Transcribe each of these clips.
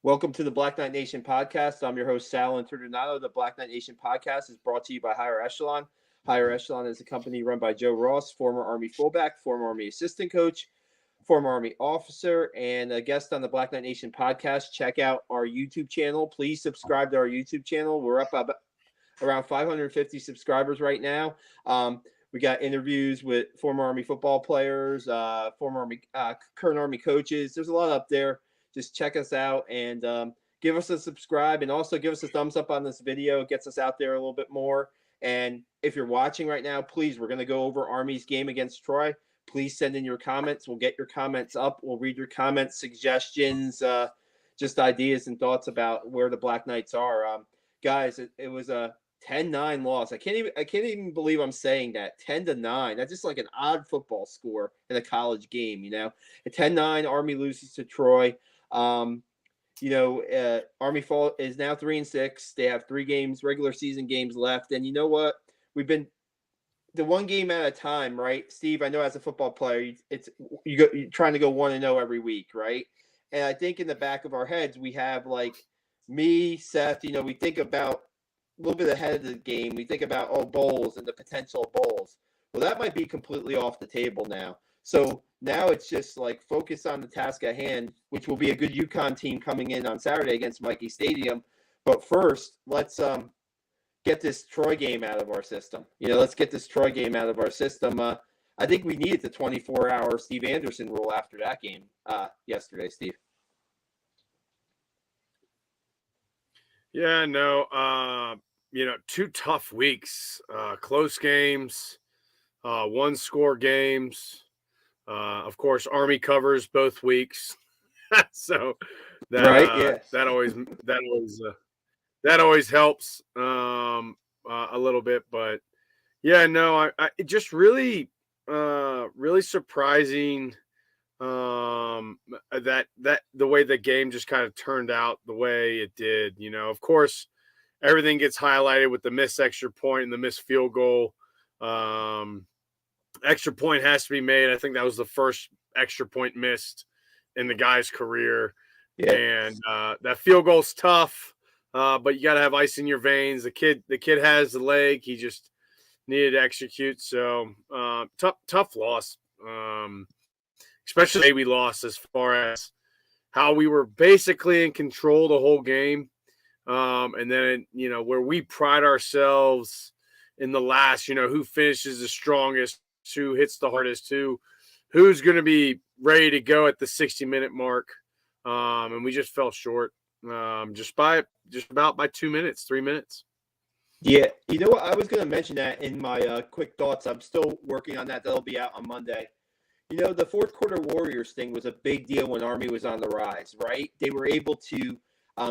Welcome to the Black Knight Nation podcast. I'm your host, Sal Interdonato. The Black Knight Nation podcast is brought to you by Higher Echelon. Higher Echelon is a company run by Joe Ross, former Army fullback, former Army assistant coach, former Army officer, and a guest on the Black Knight Nation podcast. Check out our YouTube channel. Please subscribe to our YouTube channel. We're up around 550 subscribers right now. We got interviews with former Army football players, former Army, current Army coaches. There's a lot up there. Just check us out and give us a subscribe, and also give us a thumbs up on this video. It gets us out there a little bit more. And if you're watching right now, please, we're going to go over Army's game against Troy. Please send in your comments. We'll get your comments up. We'll read your comments, suggestions, just ideas and thoughts about where the Black Knights are. Guys, it was a 10-9 loss. I can't even believe I'm saying that. 10-9. That's just like an odd football score in a college game, you know. A 10-9, Army loses to Troy. Army fall is now 3-6. They have 3 games, regular season games left. And you know what? We've been the one game at a time, right? Steve, I know as a football player, you're trying to go 1-0 every week, right? And I think in the back of our heads, we have like me, Seth, we think about a little bit ahead of the game. We think about, bowls and the potential of bowls. Well, that might be completely off the table now. So now it's just like focus on the task at hand, which will be a good UConn team coming in on Saturday against Michie Stadium. But first, let's get this Troy game out of our system. Let's get this Troy game out of our system. I think we needed the 24-hour Steve Anderson rule after that game yesterday, Steve. Yeah, no, 2 tough weeks, close games, 1-score games. Of course, Army covers both weeks, so that right, yeah. that always helps a little bit. But yeah, no, I it just really surprising that the way the game just kind of turned out the way it did. Of course, everything gets highlighted with the missed extra point and the missed field goal. Extra point has to be made. I think that was the first extra point missed in the guy's career. Yeah. And that field goal's tough, but you got to have ice in your veins. The kid has the leg. He just needed to execute. So tough loss, especially we lost as far as how we were basically in control the whole game. And then, where we pride ourselves in the last, who finishes the strongest, who hits the hardest, who's going to be ready to go at the 60-minute mark. And we just fell short just about by 2 minutes, 3 minutes. Yeah. You know what? I was going to mention that in my quick thoughts. I'm still working on that. That'll be out on Monday. The fourth quarter Warriors thing was a big deal when Army was on the rise, right? They were able to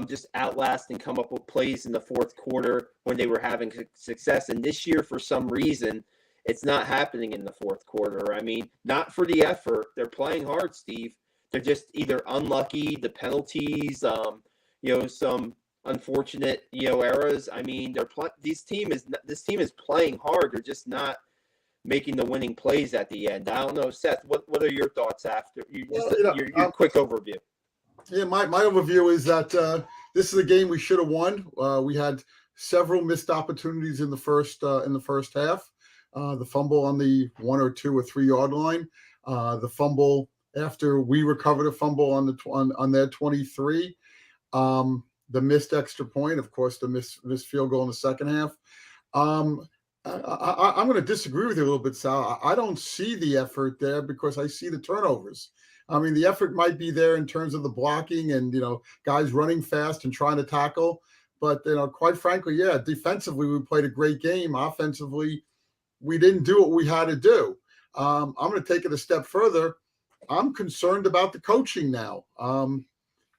just outlast and come up with plays in the fourth quarter when they were having success. And this year, for some reason, it's not happening in the fourth quarter. I mean, not for the effort. They're playing hard, Steve. They're just either unlucky, the penalties, some unfortunate, errors. I mean, this team is playing hard. They're just not making the winning plays at the end. I don't know, Seth. What are your thoughts after your quick overview? Yeah, my overview is that this is a game we should have won. We had several missed opportunities in the first half. The fumble on the 1 or 2 or 3 yard line. The fumble after we recovered a fumble on their 23. The missed extra point, of course, the missed field goal in the second half. I'm going to disagree with you a little bit, Sal. I don't see the effort there because I see the turnovers. I mean, the effort might be there in terms of the blocking and, guys running fast and trying to tackle. But, quite frankly, yeah, defensively, we played a great game. Offensively, we didn't do what we had to do. I'm going to take it a step further. I'm concerned about the coaching now.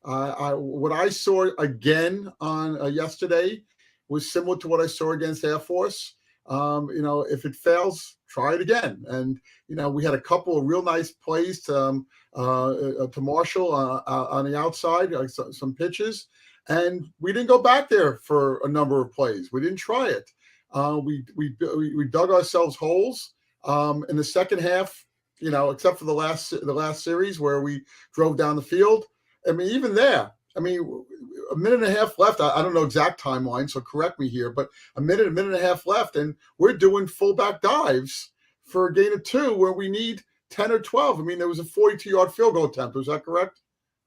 What I saw again on yesterday was similar to what I saw against Air Force. If it fails, try it again. And, we had a couple of real nice plays to Marshall on the outside, like some pitches. And we didn't go back there for a number of plays. We didn't try it. We dug ourselves holes in the second half, except for the last series where we drove down the field. I mean, even there, I mean, a minute and a half left. I don't know exact timeline, so correct me here, but a minute and a half left, and we're doing fullback dives for a gain of 2 where we need 10 or 12. I mean, there was a 42-yard field goal attempt. Was that correct?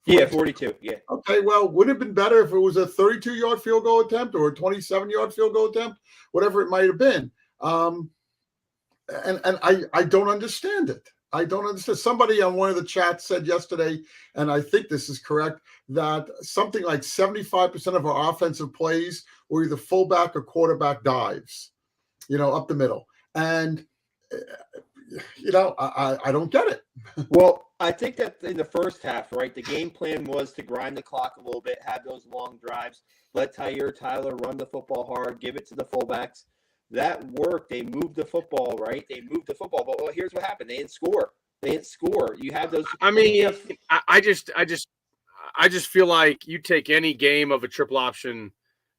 Yeah, 42. Yeah. Okay, well, wouldn't it have been better if it was a 32-yard field goal attempt or a 27-yard field goal attempt, whatever it might have been? And I don't understand it. I don't understand. Somebody on one of the chats said yesterday, and I think this is correct, that something like 75% of our offensive plays were either fullback or quarterback dives, up the middle. And, I don't get it. Well, I think that in the first half, right, the game plan was to grind the clock a little bit, have those long drives, let Tyler run the football hard, give it to the fullbacks. That worked. They moved the football, right? They moved the football. But well, here's what happened. They didn't score. You have those. I mean, I just feel like you take any game of a triple option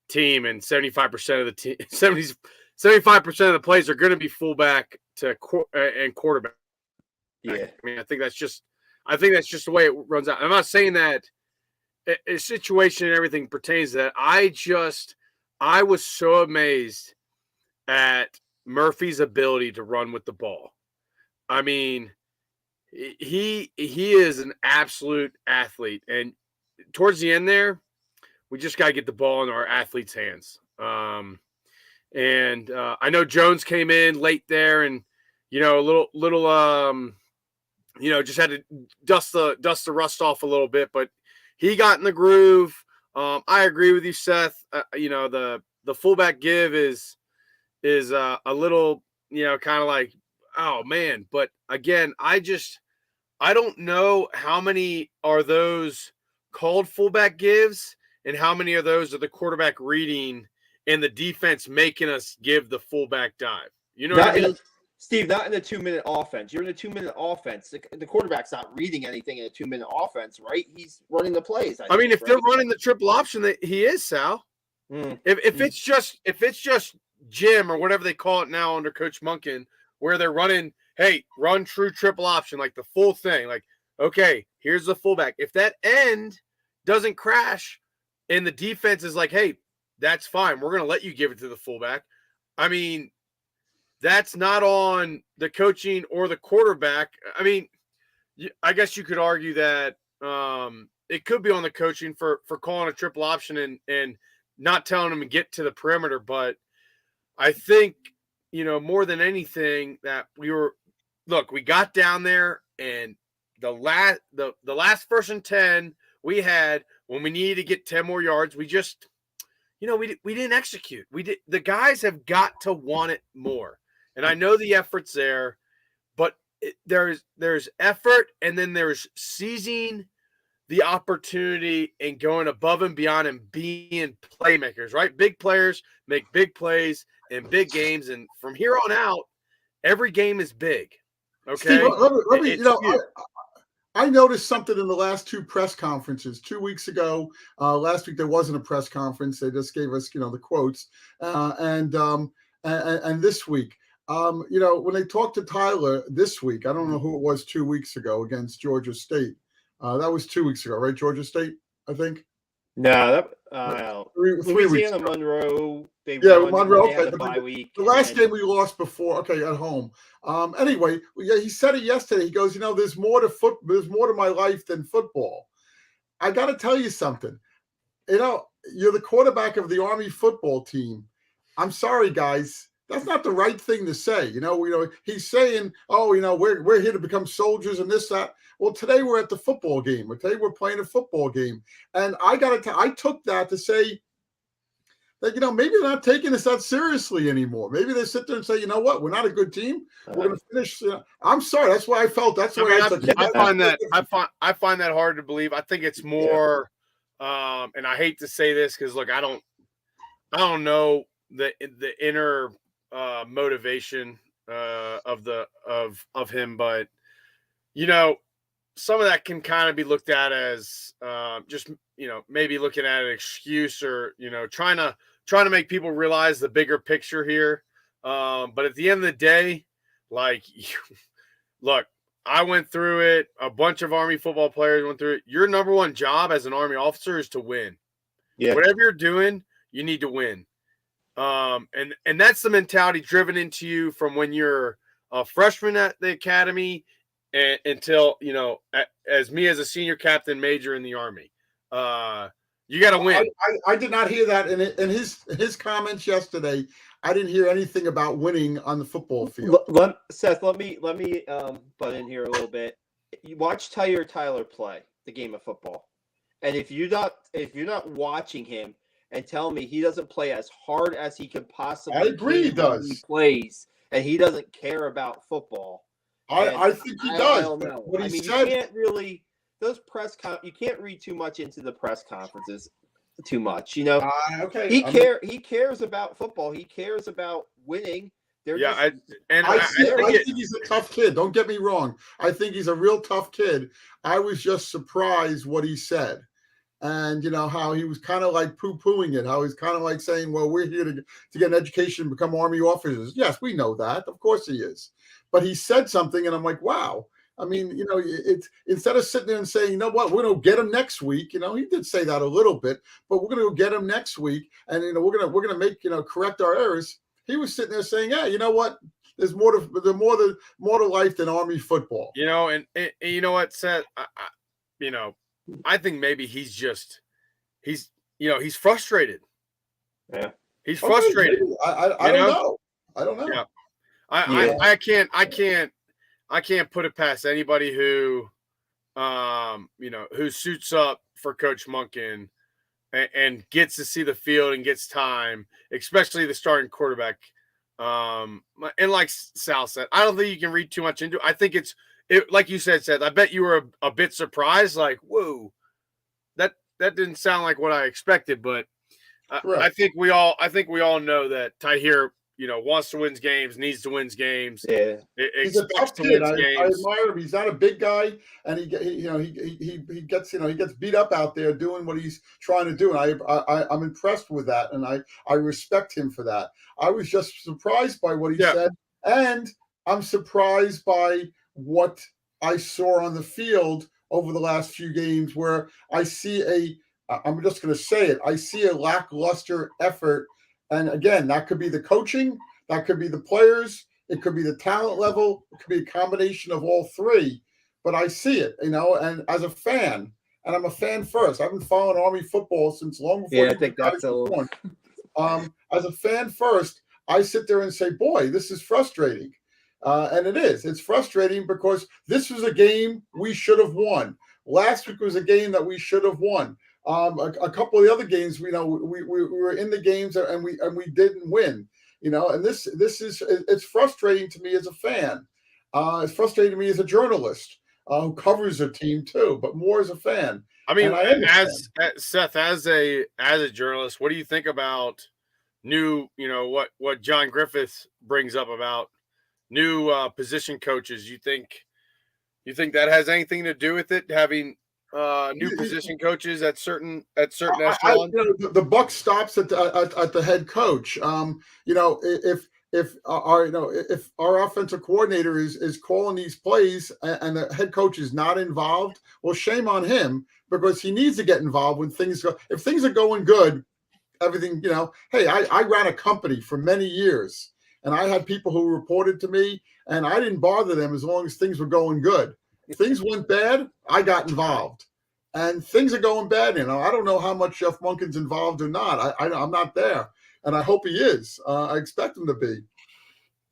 team, and 75% of the team, 75% of the plays are going to be fullback and quarterback. Yeah. I mean, I think that's just the way it runs out. I'm not saying that a situation and everything pertains to that. I was so amazed at Murphy's ability to run with the ball. I mean, he is an absolute athlete, and towards the end there, we just got to get the ball in our athletes' hands. And I know Jones came in late there, and a little just had to dust the rust off a little bit, but he got in the groove. I agree with you, Seth. The fullback give is a little, kind of like, oh man. But again, I don't know how many are those called fullback gives and how many of those are the quarterback reading and the defense making us give the fullback dive. You know what I mean? Steve, not in a 2-minute offense. You're in a 2-minute offense. The quarterback's not reading anything in a 2-minute offense, right? He's running the plays. I mean, if they're running the triple option, that he is, Sal. If it's just Jim or whatever they call it now under Coach Monken, where they're running, hey, run true triple option, like the full thing. Like, okay, here's the fullback. If that end doesn't crash and the defense is like, hey, that's fine, we're going to let you give it to the fullback. I mean, that's not on the coaching or the quarterback. I mean, I guess you could argue that it could be on the coaching for calling a triple option and not telling them to get to the perimeter. But I think, more than anything that we got down there, and the last first and 10 we had when we needed to get 10 more yards, we just, we didn't execute. The guys have got to want it more. And I know the effort's there, but there's effort, and then there's seizing the opportunity and going above and beyond and being playmakers, right? Big players make big plays in big games, and from here on out, every game is big. Okay. Steve, let me I noticed something in the last 2 press conferences. 2 weeks ago, last week there wasn't a press conference. They just gave us, the quotes, and this week. When they talked to Tyler this week, I don't know who it was 2 weeks ago against Georgia State. That was 2 weeks ago, right? Georgia State, I think. No, that Louisiana Monroe. Monroe. Okay, the last game we lost before. Okay, at home. Anyway, he said it yesterday. He goes, there's more to my life than football. I got to tell you something. You're the quarterback of the Army football team. I'm sorry, guys. That's not the right thing to say. He's saying, we're here to become soldiers and this, that. Well, today we're at the football game. Today we're playing a football game. And I took that to say that, maybe they're not taking us that seriously anymore. Maybe they sit there and say, you know what? We're not a good team. We're going to finish. I'm sorry. That's why I felt. That's why I took it. I find that hard to believe. I think it's more, and I hate to say this because, look, I don't know the inner motivation of him, but some of that can kind of be looked at as just maybe looking at an excuse or trying to make people realize the bigger picture here. But at the end of the day, like, look, I went through it. A bunch of Army football players went through it. Your number one job as an Army officer is to win. Yeah. Whatever you're doing, you need to win. And that's the mentality driven into you from when you're a freshman at the academy until, as me as a senior captain major in the Army. You got to win. I did not hear that in his comments yesterday. I didn't hear anything about winning on the football field. Seth, let me butt in here a little bit. You watch Tyler play the game of football, and if you're not watching him and tell me he doesn't play as hard as he could possibly, I agree, he does. He plays, and he doesn't care about football. I think he does. I don't know. What he said, you can't really you can't read too much into the press conferences. Too much, okay. He cares about football. He cares about winning. I think he's a tough kid. Don't get me wrong. I think he's a real tough kid. I was just surprised what he said, and how he was kind of like poo-pooing it. How he's kind of like saying, "Well, we're here to get an education, become Army officers." Yes, we know that. Of course, he is. But he said something, and I'm like, "Wow." I mean, it's instead of sitting there and saying, "You know what, we're going to get him next week." He did say that a little bit, but we're going to go get him next week, and we're going to make correct our errors. He was sitting there saying, "Yeah, you know what? There's more to life than Army football." And you know what, Seth? I think maybe he's frustrated. Yeah, he's frustrated. I don't know. I don't know. Yeah. I can't put it past anybody who suits up for Coach Monken and gets to see the field and gets time, especially the starting quarterback. And like Sal said, I don't think you can read too much into it. I think it's like you said, Seth. I bet you were a bit surprised, like, whoa, that didn't sound like what I expected. But I think we all know that Tahir, wants to win games, needs to win games. Yeah, he's a tough kid. I admire him. He's not a big guy, and he gets beat up out there doing what he's trying to do. And I'm impressed with that, and I respect him for that. I was just surprised by what he said, and I'm surprised by what I saw on the field over the last few games, where I see I'm just going to say it. I see a lackluster effort. And again, that could be the coaching, that could be the players, it could be the talent level, it could be a combination of all three. But I see it, and as a fan, and I'm a fan first. I've been following Army football since long before. Yeah, I think that's a little. As a fan first, I sit there and say, "Boy, this is frustrating," and it is. It's frustrating because this was a game we should have won. Last week was a game that we should have won. A couple of the other games, we were in the games and we didn't win, and this is, it's frustrating to me as a fan. It's frustrating to me as a journalist who covers a team too, but more as a fan. I mean, as Seth, as a journalist, what do you think about new, what John Griffith brings up about new position coaches? You think that has anything to do with it, having new position coaches at certain echelons? The buck stops at the head coach. If our offensive coordinator is calling these plays and the head coach is not involved, well, shame on him, because he needs to get involved when things go. If things are going good, everything, Hey, I ran a company for many years, and I had people who reported to me, and I didn't bother them as long as things were going good. If things went bad, I got involved. And things are going bad. I don't know how much Jeff Monken's involved or not. I'm not there, and I hope he is. I expect him to be.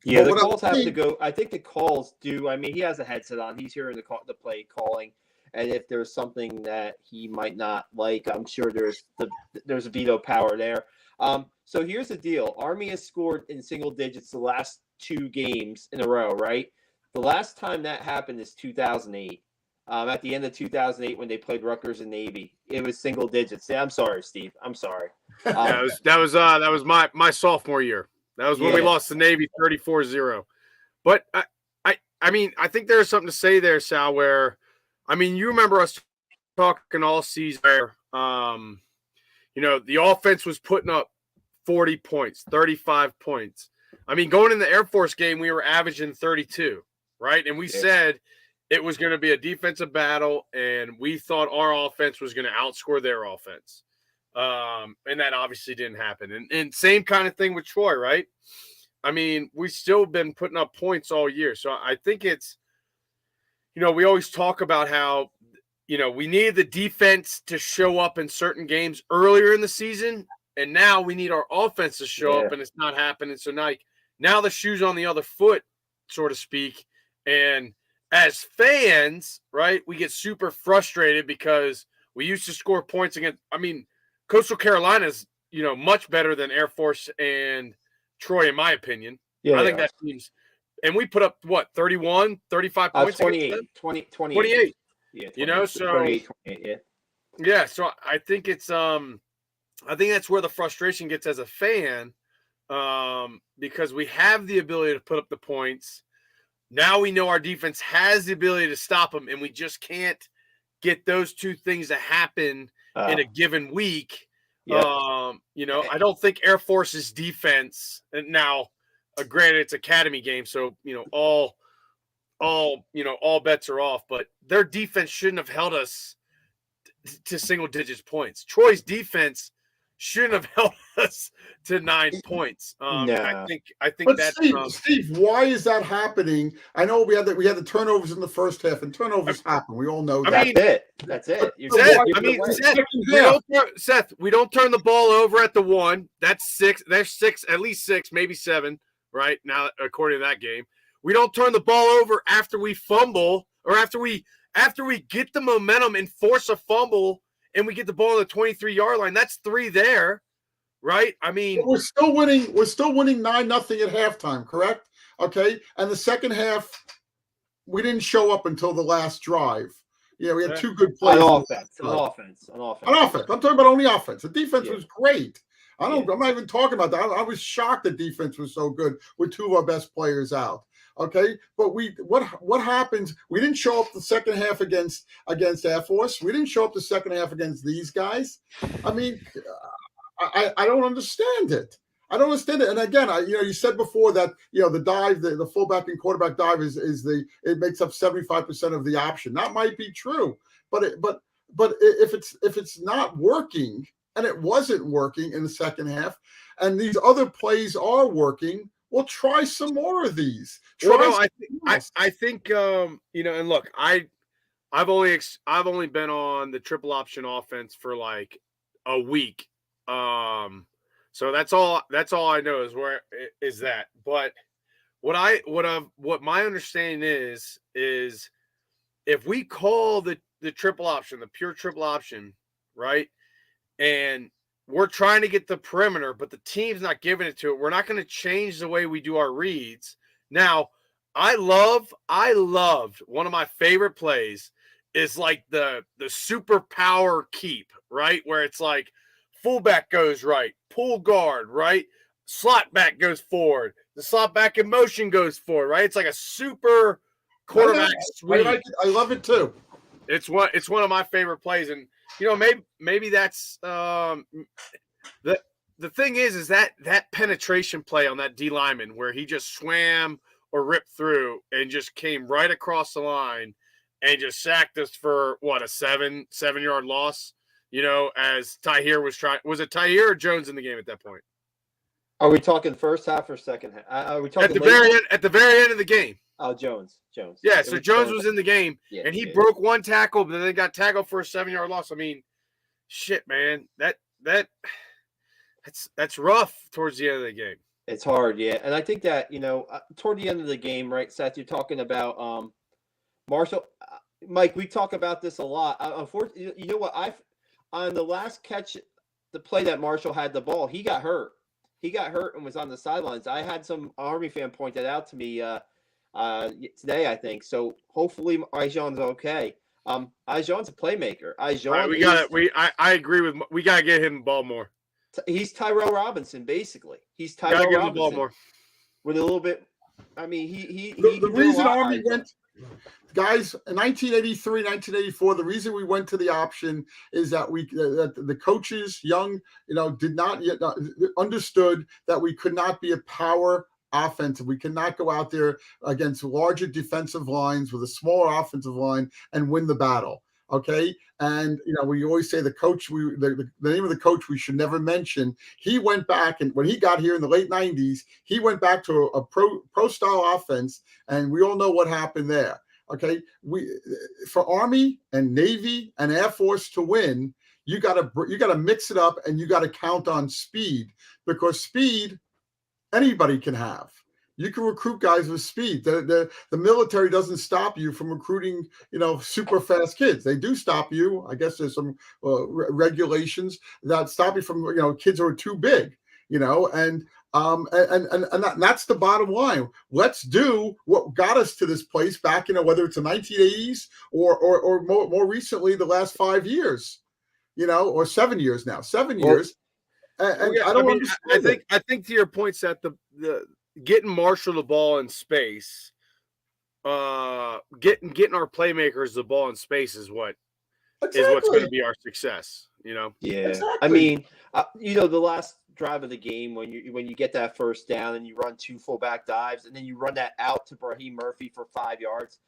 Yeah, the calls have to go. I think the calls do. I mean, he has a headset on. He's hearing the play calling, and if there's something that he might not like, I'm sure there's a veto power there. So here's the deal: Army has scored in single digits the last 2 games in a row, right? The last time that happened is 2008. At the end of 2008, when they played Rutgers and Navy, it was single digits. I'm sorry, Steve. I'm sorry. That was my sophomore year. That was when we lost to Navy 34-0. But I mean, I think there's something to say there, Sal. Where, I mean, you remember us talking all season where, the offense was putting up 40 points, 35 points. I mean, going in the Air Force game, we were averaging 32, right? And we said it was going to be a defensive battle, and we thought our offense was going to outscore their offense. And that obviously didn't happen. And same kind of thing with Troy, right? I mean, we've still been putting up points all year. So I think it's, we always talk about how, we needed the defense to show up in certain games earlier in the season. And now we need our offense to show up, and it's not happening. So now the shoe's on the other foot, so to speak. And as fans, right, we get super frustrated because we used to score points against, Coastal Carolina is, much better than Air Force and Troy, in my opinion. Yeah, I think that team's – and we put up, 31, 35 points? 28. 28. Yeah, 28, so 28, yeah. Yeah, so I think it's I think that's where the frustration gets as a fan, because we have the ability to put up the points. Now we know our defense has the ability to stop them, and we just can't get those two things to happen in a given week. Yep. I don't think Air Force's defense, and now granted it's academy game, so all bets are off, but their defense shouldn't have held us to single digits points. Troy's defense shouldn't have held us to 9 points. I think but that's Steve, why is that happening? I know we had the turnovers in the first half, and turnovers happen. We all know that. That's it. Seth, we don't turn the ball over at the 1. That's 6. There's 6, at least 6, maybe 7, right? Now, according to that game. We don't turn the ball over after we fumble, or after we get the momentum and force a fumble and we get the ball on the 23-yard line. That's 3 there, right? I mean, but we're still winning. We're still winning 9-0 at halftime, correct? Okay. And the second half, we didn't show up until the last drive. Yeah, we had 2 good plays. On offense. I'm talking about only offense. The defense was great. I'm not even talking about that. I was shocked the defense was so good with 2 of our best players out. Okay, but what happens? We didn't show up the second half against Air Force. We didn't show up the second half against these guys. I mean, I don't understand it. I don't understand it. And again, you said before that the dive, the fullback and quarterback dive it makes up 75% of the option. That might be true, but if it's not working, and it wasn't working in the second half, and these other plays are working, well, try some more of these. I think and look, I've only been on the triple option offense for like a week, so that's all I know is that. But what my understanding is if we call the triple option, the pure triple option, right, and we're trying to get the perimeter, but the team's not giving it to it, we're not going to change the way we do our reads. Now, I loved one of my favorite plays is like the super power keep, right? Where it's like fullback goes right, pull guard, right? Slot back goes forward. The slot back in motion goes forward, right? It's like a super quarterback sweep. I love it too. It's one of my favorite plays, and maybe that's the thing is that penetration play on that D lineman where he just swam or ripped through and just came right across the line and just sacked us for a 7-yard loss. As Tahir was it Tahir or Jones in the game at that point? Are we talking first half or second half? Are we talking at the very end of the game? Oh, Jones. Yeah, so Jones was in the game, and he broke one tackle, but then they got tackled for a 7-yard loss. I mean, shit, man, that's rough towards the end of the game. It's hard, yeah, and I think that toward the end of the game, right, Seth, you're talking about Marshall. Mike, we talk about this a lot. Unfortunately, you know what? On the last catch, the play that Marshall had the ball, he got hurt. He got hurt and was on the sidelines. I had some Army fan point that out to me today, I think. So hopefully Ijon's okay. Ijon's a playmaker. I agree with. We gotta get him the ball more. He's Tyrell Robinson, basically. He's Tyrell Robinson the ball more. With a little bit. I mean, the reason Army went. Guys, in 1983, 1984, the reason we went to the option is that the coaches, Young, did not yet understood that we could not be a power offensive. We cannot go out there against larger defensive lines with a smaller offensive line and win the battle. Okay. And, we always say the coach, the name of the coach we should never mention. He went back, and when he got here in the late 90s, he went back to a pro style offense. And we all know what happened there. Okay. For Army and Navy and Air Force to win, you got to mix it up, and you got to count on speed, because speed anybody can have. You can recruit guys with speed. The military doesn't stop you from recruiting, super fast kids. They do stop you. I guess there's some regulations that stop you from, kids who are too big, and that's the bottom line. Let's do what got us to this place back, whether it's the 1980s or more recently, the last 5 years, or 7 years now, 7 years. And yeah, I don't understand. I think to your point, Seth, the getting Marshall the ball in space, getting our playmakers the ball in space is what's going to be our success. Yeah. Exactly. I mean, the last drive of the game when you get that first down and you run 2 fullback dives and then you run that out to Brahim Murphy for 5 yards.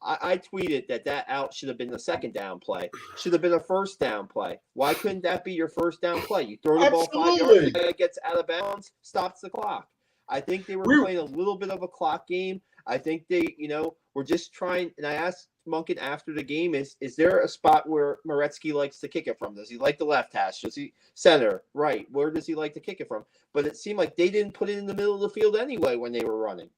I tweeted that out should have been the second down play. Should have been a first down play. Why couldn't that be your first down play? You throw the ball 5 yards, the guy gets out of bounds, stops the clock. I think they were playing a little bit of a clock game. I think they, were just trying. And I asked Monken after the game, is there a spot where Moretzky likes to kick it from? Does he like the left hash? Does he center, right? Where does he like to kick it from? But it seemed like they didn't put it in the middle of the field anyway when they were running.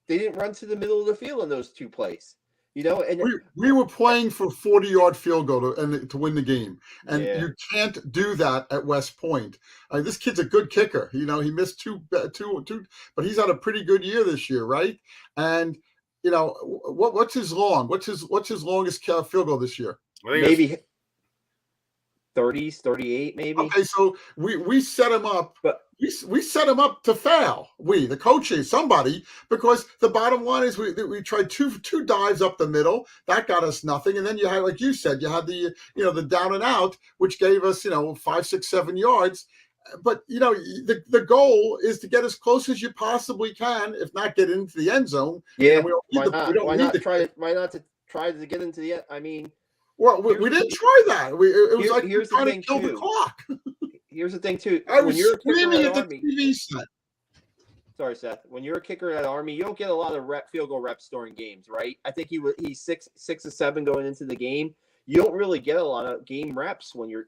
They didn't run to the middle of the field in those 2 plays. And we were playing for 40-yard field goal to win the game, and you can't do that at West Point. This kid's a good kicker. He missed two, but he's had a pretty good year this year, right? And what's his longest field goal this year? Maybe 30s, 38, maybe. Okay, so we set him up, but we set him up to fail. The coaches, somebody, because the bottom line is we tried two dives up the middle. That got us nothing. And then you had, like you said, you had the down and out, which gave us 5, 6, 7 yards. But the goal is to get as close as you possibly can, if not get into the end zone. Yeah, why not try to get into the end? I mean. Well, we didn't try that. It was like trying to kill the clock. Here's the thing, too. I was screaming at the TV set. Sorry, Seth. When you're a kicker at Army, you don't get a lot of field goal reps during games, right? I think he's 6 or 7 going into the game. You don't really get a lot of game reps when you're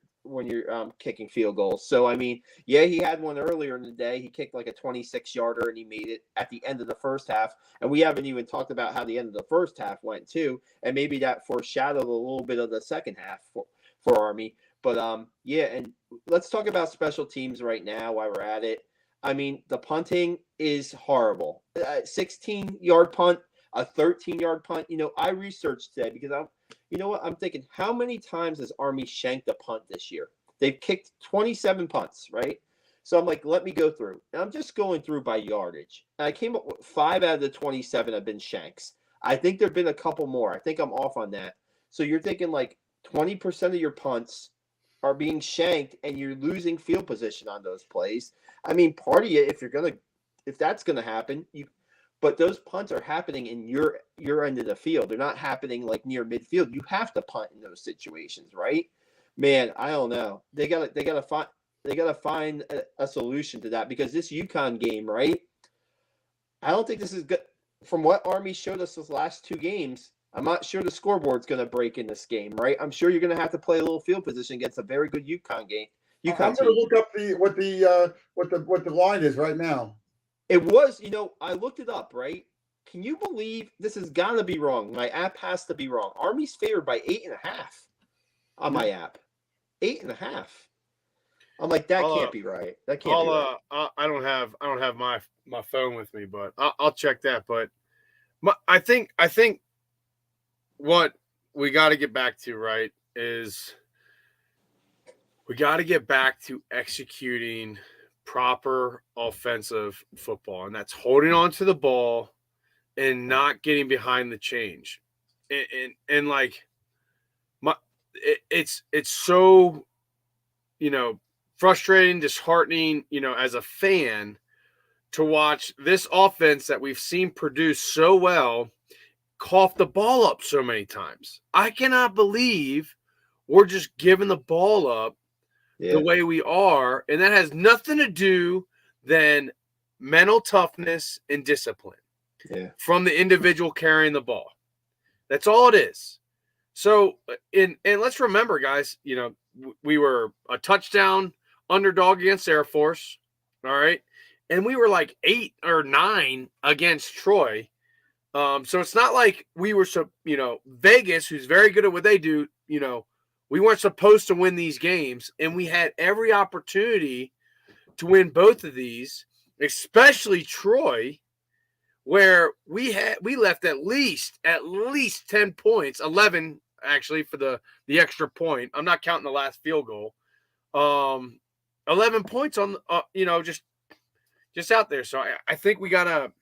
kicking field goals. So, I mean, he had one earlier in the day. He kicked like a 26-yarder, and he made it at the end of the first half. And we haven't even talked about how the end of the first half went, too. And maybe that foreshadowed a little bit of the second half for Army. But, and let's talk about special teams right now while we're at it. I mean, the punting is horrible. 16-yard punt, a 13-yard punt. I researched today because I'm thinking, how many times has Army shanked a punt this year? They've kicked 27 punts, right? So I'm like, let me go through. And I'm just going through by yardage. And I came up with 5 out of the 27 have been shanks. I think there have been a couple more. I think I'm off on that. So you're thinking like 20% of your punts are being shanked, and you're losing field position on those plays. I mean, part of you, if that's gonna happen, but those punts are happening in your end of the field. They're not happening like near midfield. You have to punt in those situations, right? Man, I don't know. They gotta find a solution to that, because this UConn game, right? I don't think this is good. From what Army showed us those last 2 games, I'm not sure the scoreboard's going to break in this game, right? I'm sure you're going to have to play a little field position against a very good UConn game. I'm going to look up what the line is right now. It was, I looked it up, right? Can you believe this has got to be wrong? My app has to be wrong. Army's favored by 8.5 on my app. 8.5. I'm like, that can't be right. That can't be right. I don't have my phone with me, but I'll check that. But I think what we got to get back to, right, is we got to get back to executing proper offensive football, and that's holding on to the ball and not getting behind the change. And like it's so, frustrating, disheartening, as a fan to watch this offense that we've seen produce so well cough the ball up so many times. I cannot believe we're just giving the ball up the way we are, and that has nothing to do than mental toughness and discipline from the individual carrying the ball. That's all it is. So, and let's remember, guys, you know, we were a touchdown underdog against Air Force, all right, and we were like 8 or 9 against Troy. So it's not like we were, you know, Vegas, who's very good at what they do, you know, we weren't supposed to win these games, and we had every opportunity to win both of these, especially Troy, where we left at least 10 points, 11 actually for the extra point. I'm not counting the last field goal. 11 points on you know, just out there. So I think we gotta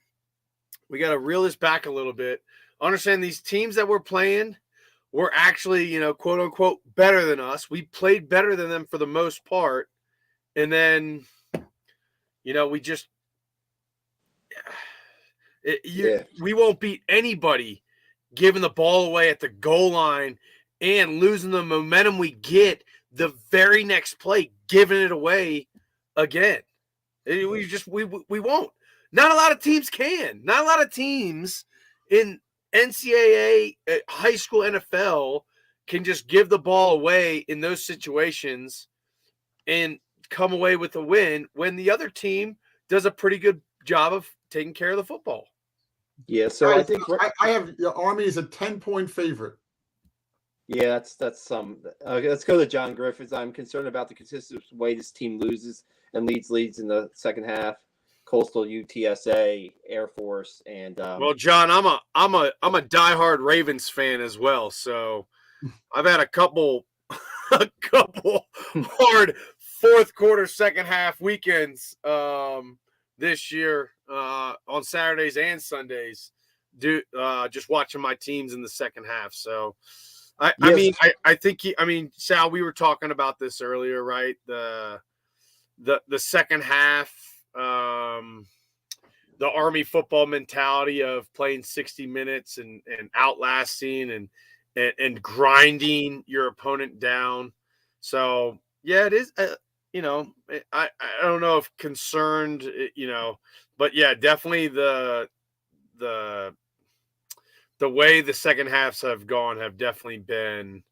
reel this back a little bit. Understand these teams that we're playing were actually, you know, quote unquote, better than us. We played better than them for the most part. And then, you know, we just, we won't beat anybody giving the ball away at the goal line and losing the momentum we get the very next play, giving it away again. We won't. Not a lot of teams can. Not a lot of teams in NCAA, high school, NFL can just give the ball away in those situations and come away with a win when the other team does a pretty good job of taking care of the football. Yeah, so I think I have the Army is a 10-point favorite. Yeah, that's some. Let's go to John Griffiths. I'm concerned about the consistent way this team loses and leads in the second half. Coastal, UTSA, Air Force, and well, John, I'm a diehard Ravens fan as well. So I've had a couple hard fourth quarter, second half weekends this year on Saturdays and Sundays. Just watching my teams in the second half. So I think Sal, we were talking about this earlier, right? The second half. The Army football mentality of playing 60 minutes and outlasting and grinding your opponent down. So yeah, it is. You know, I don't know if concerned. You know, but yeah, definitely the way the second halves have gone have definitely been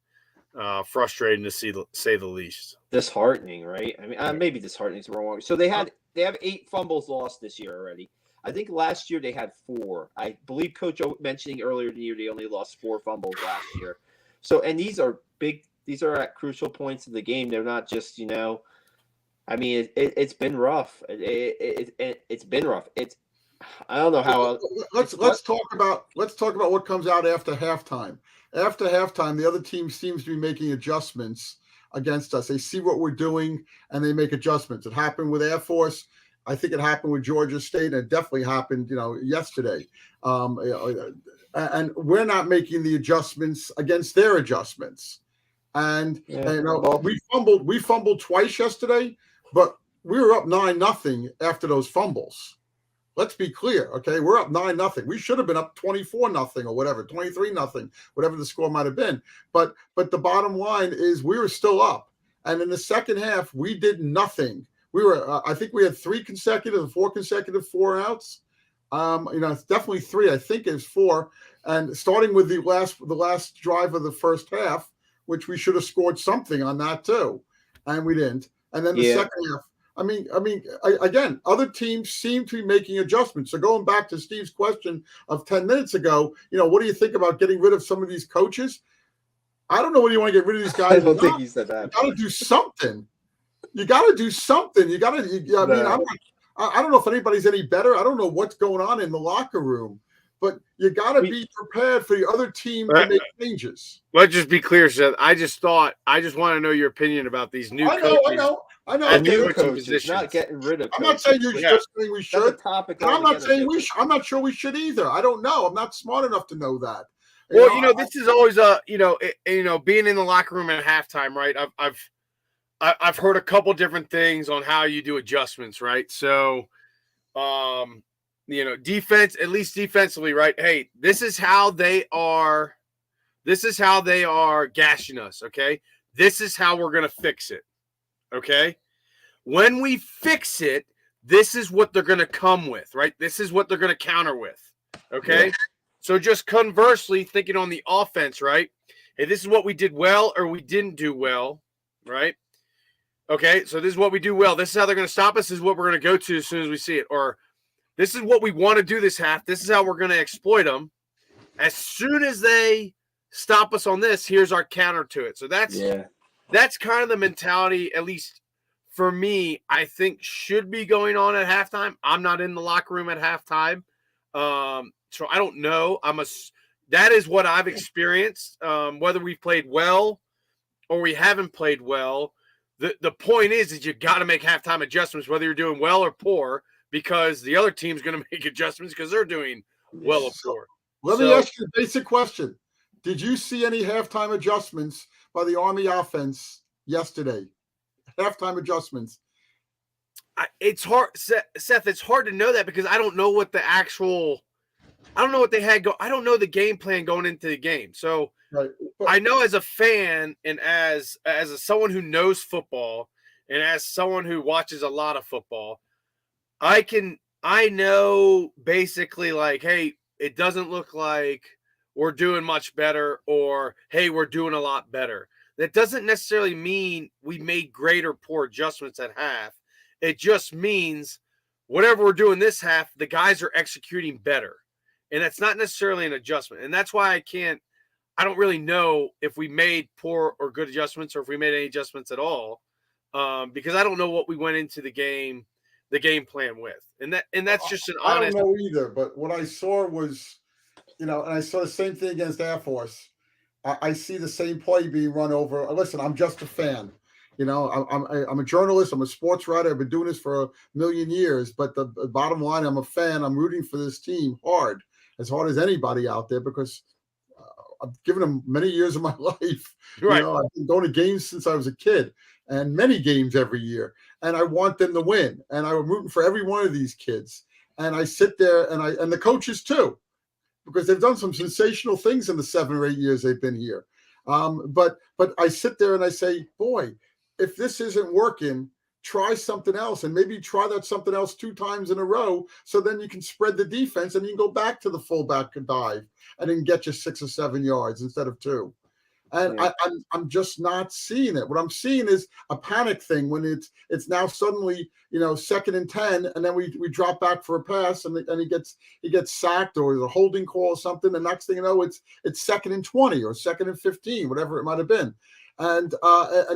frustrating to say the least. Disheartening, right? I mean, maybe disheartening is the wrong word. So they have 8 fumbles lost this year already. I think last year they had 4. I believe Coach O mentioning earlier in the year they only lost 4 fumbles last year. So, and these are big. These are at crucial points of the game. They're not just, you know. I mean, it's been rough. It's been rough. I don't know how. Let's talk about what comes out after halftime. After halftime, the other team seems to be making adjustments against us. They see what we're doing and they make adjustments. It happened with Air Force. I think it happened with Georgia State, and it definitely happened, you know, yesterday. And we're not making the adjustments against their adjustments. And you know, we fumbled twice yesterday, but we were up 9-0 after those fumbles. Let's be clear, okay? We're up 9-0. We should have been up 24-0 or whatever, 23-0, whatever the score might have been. But the bottom line is we were still up. And in the second half, we did nothing. We were, I think we had 4 consecutive 4 outs. You know, it's definitely 3. I think it's 4. And starting with the last drive of the first half, which we should have scored something on that too, and we didn't. And then the second half. I mean, again, other teams seem to be making adjustments. So going back to Steve's question of 10 minutes ago, you know, what do you think about getting rid of some of these coaches? I don't know what you want to get rid of these guys. I don't think he said that. You got to do something. You got to do something. You got to. I mean, I don't know if anybody's any better. I don't know what's going on in the locker room, but you got to be prepared for the other team to make changes. Let's just be clear, Seth. I just want to know your opinion about these new coaches. I know. And new coaches, not getting rid of. I'm not saying you're just saying we should. I'm not saying we should. I'm not sure we should either. I don't know. I'm not smart enough to know that. Well, you know, this is always being in the locker room at halftime, right? I've heard a couple different things on how you do adjustments, right? So, Defense, at least defensively, right? Hey, this is how they are gashing us, okay? This is how we're going to fix it, okay? When we fix it, this is what they're going to come with, right? This is what they're going to counter with, okay? Yeah. So just conversely, thinking on the offense, right? Hey, this is what we did well or we didn't do well, right? Okay, so this is what we do well. This is how they're going to stop us. This is what we're going to go to as soon as we see it. Or this is what we want to do this half. This is how we're going to exploit them. As soon as they stop us on this, here's our counter to it. So that's kind of the mentality, at least for me, I think should be going on at halftime. I'm not in the locker room at halftime. So I don't know. That is what I've experienced. Whether we've played well or we haven't played well, the point is you got to make halftime adjustments, whether you're doing well or poor, because the other team's going to make adjustments because they're doing well or poor. Let me ask you a basic question. Did you see any halftime adjustments by the Army offense yesterday? Halftime adjustments. It's hard, Seth. It's hard to know that because I don't know what they had I don't know the game plan going into the game. So right. I know as a fan and as someone who knows football and as someone who watches a lot of football, I know basically like, hey, it doesn't look like we're doing much better, or hey, we're doing a lot better. That doesn't necessarily mean we made great or poor adjustments at half. It just means whatever we're doing this half, the guys are executing better. And that's not necessarily an adjustment. And that's why I don't really know if we made poor or good adjustments or if we made any adjustments at all, because I don't know what we went into the game plan with. And that's just an honest. I don't know either, but what I saw was, and I saw the same thing against Air Force. I see the same play being run over. Listen, I'm just a fan. I'm a journalist. I'm a sports writer. I've been doing this for a million years. But the bottom line, I'm a fan. I'm rooting for this team as hard as anybody out there, because I've given them many years of my life. Right. I've been going to games since I was a kid, and many games every year. And I want them to win. And I'm rooting for every one of these kids. And I sit there and the coaches too, because they've done some sensational things in the 7 or 8 years they've been here. But I sit there and I say, boy, if this isn't working, try something else, and maybe try that something else 2 times in a row. So then you can spread the defense and you can go back to the fullback and dive and then get you 6 or 7 yards instead of 2. And yeah. I'm just not seeing it. What I'm seeing is a panic thing when it's now suddenly, 2nd and 10, and then we drop back for a pass and he gets sacked, or there's a holding call or something. The next thing you know, it's 2nd and 20 or 2nd and 15, whatever it might have been. And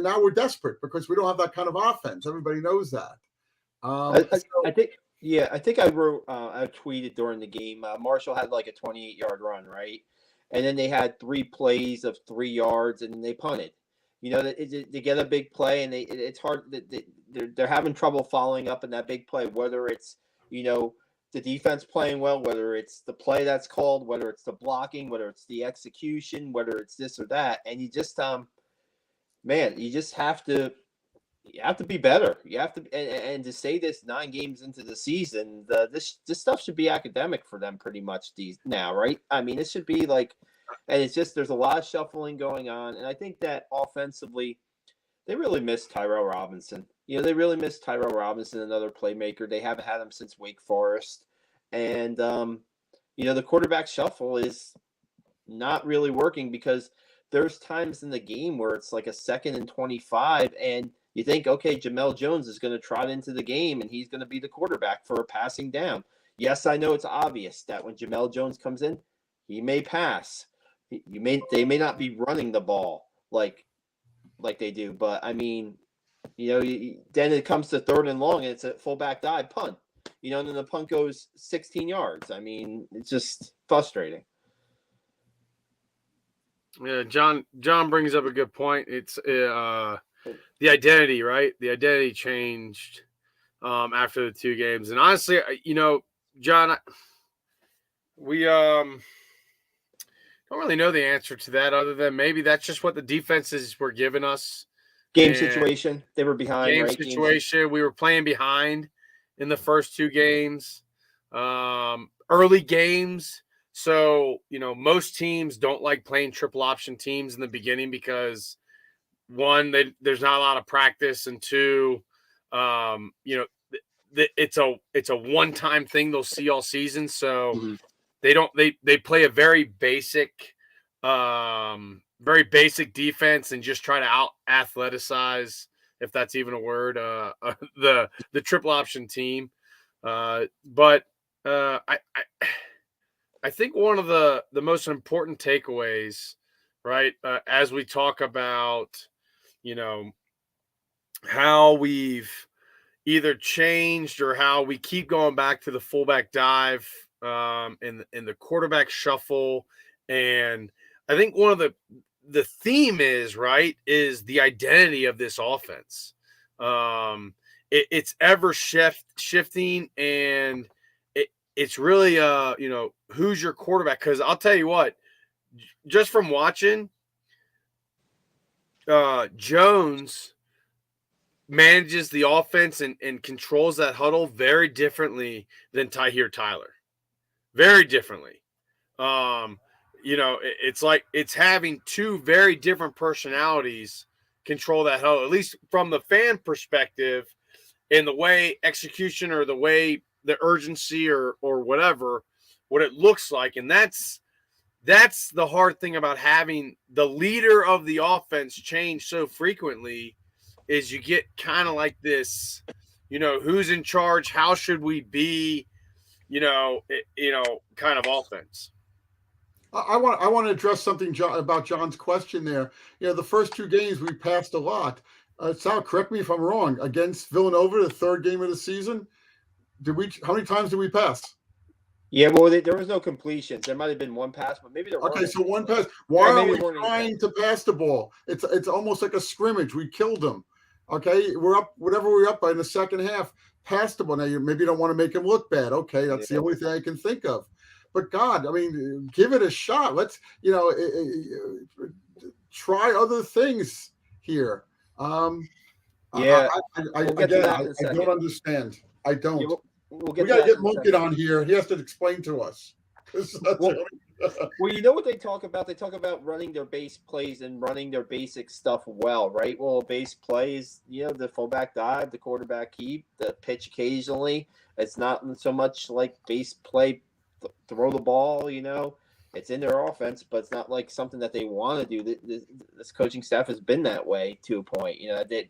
now we're desperate because we don't have that kind of offense. Everybody knows that. I think I wrote, I tweeted during the game, Marshall had like a 28-yard run, right? And then they had 3 plays of 3 yards, and then they punted. They get a big play, and it's hard. They're having trouble following up in that big play, whether it's, the defense playing well, whether it's the play that's called, whether it's the blocking, whether it's the execution, whether it's this or that. And you just, you just have to be better. You have to, and to say this 9 games into the season, this stuff should be academic for them pretty much now, right? I mean, it should be like, and it's just, there's a lot of shuffling going on. And I think that offensively, they really miss Tyrell Robinson. They really miss Tyrell Robinson, another playmaker. They haven't had him since Wake Forest. And, the quarterback shuffle is not really working, because there's times in the game where it's like a 2nd and 25, and you think, okay, Jamel Jones is going to trot into the game and he's going to be the quarterback for a passing down. Yes, I know it's obvious that when Jamel Jones comes in, he may pass. They may not be running the ball like they do, but I mean, then it comes to 3rd and long and it's a fullback dive punt. And then the punt goes 16 yards. I mean, it's just frustrating. Yeah, John brings up a good point. It's the identity, right? The identity changed after the 2 games. And honestly, John, we don't really know the answer to that, other than maybe that's just what the defenses were giving us. Game situation. They were behind. Game situation. We were playing behind in the first 2 games, early games. So, most teams don't like playing triple option teams in the beginning because, one, there's not a lot of practice, and two, it's a one-time thing they'll see all season. So they play a very basic defense and just try to out athleticize, if that's even a word, the triple option team. But I think one of the most important takeaways, right, as we talk about, how we've either changed or how we keep going back to the fullback dive, in the quarterback shuffle. And I think one of the theme is the identity of this offense. It's ever shifting, and it's really who's your quarterback? Because I'll tell you what, just from watching, Jones manages the offense and controls that huddle very differently than Tahir Tyler. Very differently. It's like it's having 2 very different personalities control that huddle, at least from the fan perspective, in the way execution or the way the urgency or whatever, what it looks like. And that's the hard thing about having the leader of the offense change so frequently, is you get kind of like this, who's in charge, how should we be, kind of offense. I want to address something about John's question there. The first 2 games we passed a lot. Sal, correct me if I'm wrong. Against Villanova, the 3rd game of the season, how many times did we pass? Yeah, well, there was no completions. There might have been 1 pass, but maybe there weren't. Okay, so 1 pass. Why are we trying to pass the ball? It's almost like a scrimmage. We killed them. Okay, we're up, whatever we're up by in the second half, pass the ball. Now, maybe you don't want to make him look bad. Okay, that's the only thing I can think of. But God, I mean, give it a shot. Let's, try other things here. I don't understand. I don't. Yeah, we got to get Monken on here. He has to explain to us. Well, you know what they talk about? They talk about running their base plays and running their basic stuff well, right? Well, base plays, the fullback dive, the quarterback keep, the pitch occasionally. It's not so much like base play, throw the ball, It's in their offense, but it's not like something that they want to do. This coaching staff has been that way to a point.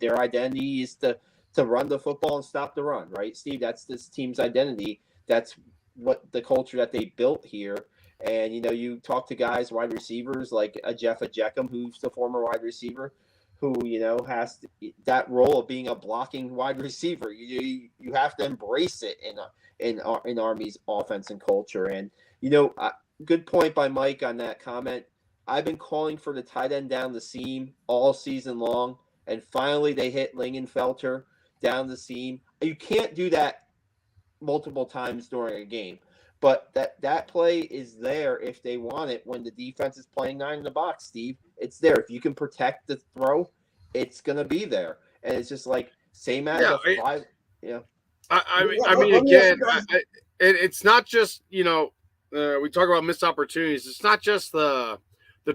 Their identity is to run the football and stop the run, right, Steve? That's this team's identity. That's what the culture that they built here. And, you talk to guys, wide receivers, like a Jeff Ajeckum, who's the former wide receiver, who, has that role of being a blocking wide receiver. You have to embrace it in Army's offense and culture. And, good point by Mike on that comment. I've been calling for the tight end down the seam all season long, and finally they hit Lingenfelter down the seam. You can't do that multiple times during a game. But that play is there if they want it when the defense is playing 9 in the box, Steve. It's there. If you can protect the throw, it's going to be there. And it's just like same as a 5. Yeah. I mean, again, it's not just, we talk about missed opportunities. It's not just the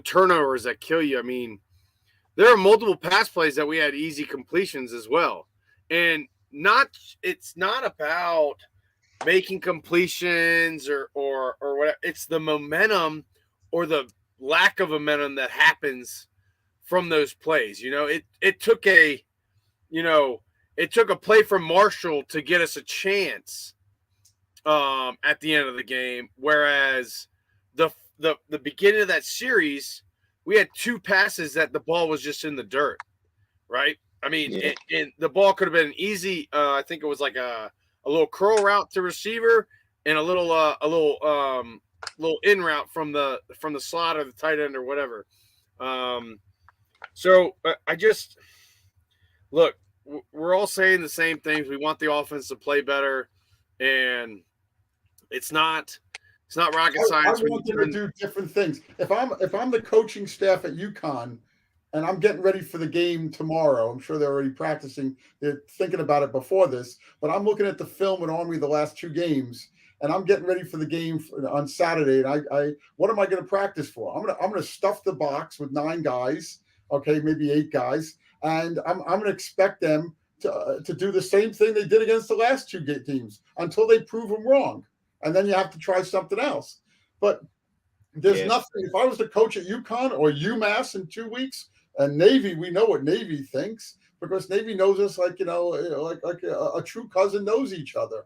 turnovers that kill you. I mean, there are multiple pass plays that we had easy completions as well. And it's not about making completions or whatever. It's the momentum or the lack of momentum that happens from those plays. It took a play from Marshall to get us a chance at the end of the game, whereas the beginning of that series, we had 2 passes that the ball was just in the dirt, right? I mean, and the ball could have been easy. I think it was like a little curl route to receiver and a little in route from the slot or the tight end or whatever. So I just look. We're all saying the same things. We want the offense to play better, and it's not rocket science. I want them to do different things. If I'm the coaching staff at UConn, and I'm getting ready for the game tomorrow. I'm sure they're already practicing. They're thinking about it before this, but I'm looking at the film at Army the last 2 games, and I'm getting ready for the game on Saturday. And I what am I going to practice for? I'm gonna stuff the box with 9 guys, okay, maybe 8 guys, and I'm going to expect them to do the same thing they did against the last 2 teams until they prove them wrong, and then you have to try something else. But there's nothing. If I was the coach at UConn or UMass in 2 weeks, and Navy, we know what Navy thinks because Navy knows us like like a true cousin knows each other.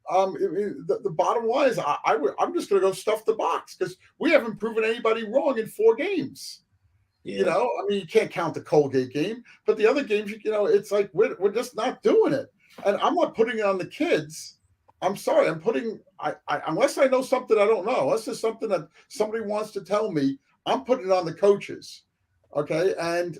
The bottom line is I'm just going to go stuff the box because we haven't proven anybody wrong in 4 games. Yeah. You know, I mean, you can't count the Colgate game, but the other games, you know, it's like we're just not doing it. And I'm not putting it on the kids. I'm sorry. I'm putting I unless I know something I don't know, unless there's something that somebody wants to tell me, I'm putting it on the coaches. Okay. And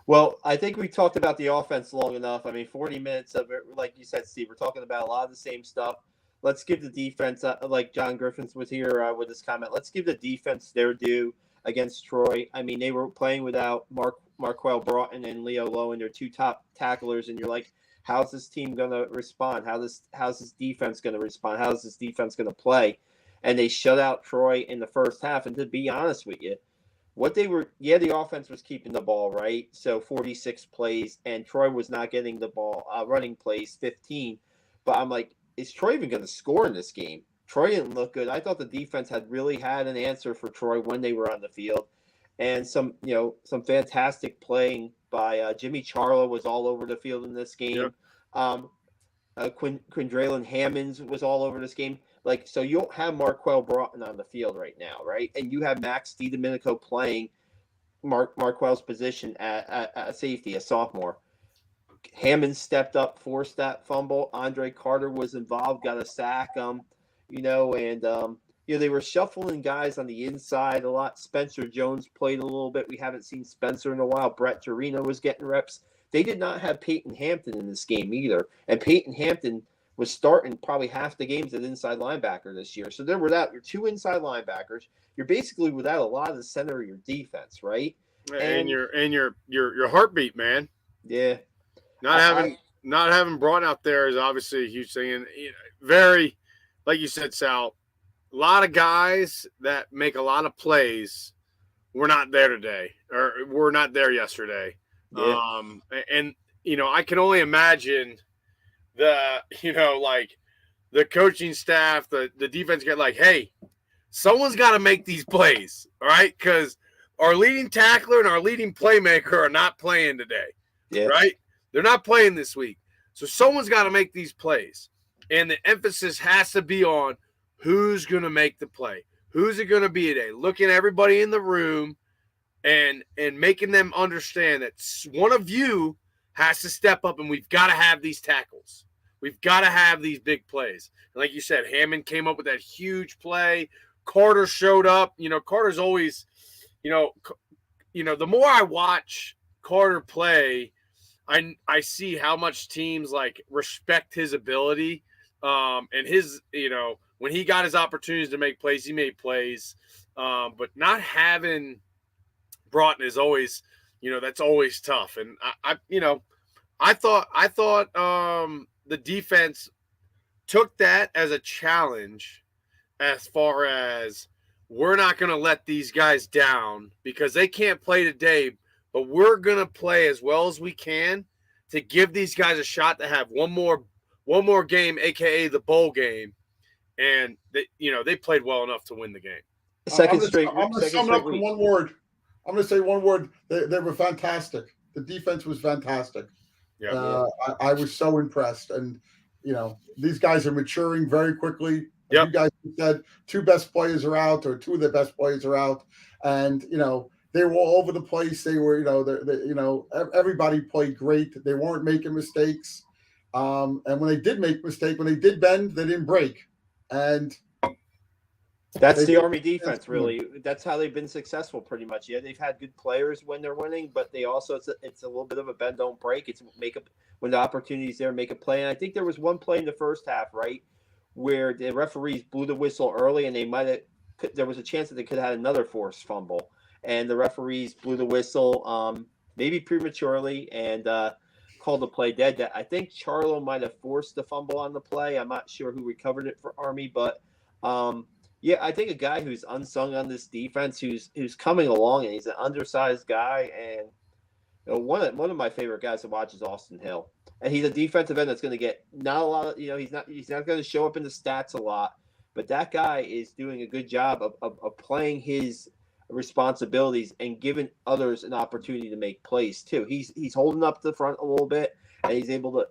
well, I think we talked about the offense long enough. I mean, 40 minutes of it, like you said, Steve, we're talking about a lot of the same stuff. Let's give the defense, like John Griffins was here with his comment, let's give the defense their due against Troy. I mean, they were playing without Marquel Broughton and Leo Lowen, their 2 top tacklers, and you're like, how's this team going to respond? How's this defense going to respond? How's this defense going to play? And they shut out Troy in the first half. And to be honest with you, the offense was keeping the ball, right? So 46 plays, and Troy was not getting the ball, running plays, 15. But I'm like, is Troy even going to score in this game? Troy didn't look good. I thought the defense had really had an answer for Troy when they were on the field. And some fantastic playing by Jimmy Charlo was all over the field in this game. Yep. Quindralin Hammonds was all over this game. Like, so you don't have Marquel Broughton on the field right now, right? And you have Max DiDomenico playing Marquel's position at safety, a sophomore. Hammond stepped up, forced that fumble. Andre Carter was involved, got a sack. They were shuffling guys on the inside a lot. Spencer Jones played a little bit. We haven't seen Spencer in a while. Brett Torino was getting reps. They did not have Peyton Hampton in this game either. And Peyton Hampton was starting probably half the games at inside linebacker this year. So they're without your 2 inside linebackers. You're basically without a lot of the center of your defense, right? And your heartbeat, man. Yeah. Not having Broughton out there is obviously a huge thing. And very, like you said, Sal, a lot of guys that make a lot of plays were not there today, or were not there yesterday. Yeah. I can only imagine the coaching staff, the defense get like, hey, someone's got to make these plays, all right? Because our leading tackler and our leading playmaker are not playing today, right? They're not playing this week. So someone's got to make these plays. And the emphasis has to be on who's going to make the play. Who's it going to be today? Looking at everybody in the room and making them understand that one of you has to step up, and we've got to have these tackles. We've got to have these big plays. And like you said, Hammond came up with that huge play. Carter showed up. Carter's always, the more I watch Carter play, I see how much teams respect his ability. And his, when he got his opportunities to make plays, he made plays. But not having Broughton is always, that's always tough. And I thought the defense took that as a challenge, as far as we're not going to let these guys down because they can't play today, but we're going to play as well as we can to give these guys a shot to have one more game, aka the bowl game, and they played well enough to win the game. I'm going to sum it up in one word. I'm going to say one word. They were fantastic. The defense was fantastic. Yeah, I was so impressed, and these guys are maturing very quickly. Yep. You guys said 2 best players are out, or 2 of the best players are out, and they were all over the place. They were, everybody played great. They weren't making mistakes. And when they did make mistakes, when they did bend, they didn't break. And that's the Army defense, really. That's how they've been successful, pretty much. Yeah, they've had good players when they're winning, but they also it's a little bit of a bend, don't break. It's make up when the opportunity's there, make a play. And I think there was one play in the first half, right, where the referees blew the whistle early, and there was a chance that they could have had another forced fumble. and the referees blew the whistle, maybe prematurely, and called the play dead. That I think Charlo might have forced the fumble on the play. I'm not sure who recovered it for Army, but yeah, I think a guy who's unsung on this defense, who's coming along, and he's an undersized guy, and one of my favorite guys to watch is Austin Hill, and he's a defensive end that's going to get not a lot of, he's not going to show up in the stats a lot, but that guy is doing a good job of playing his responsibilities and giving others an opportunity to make plays too. He's holding up the front a little bit, and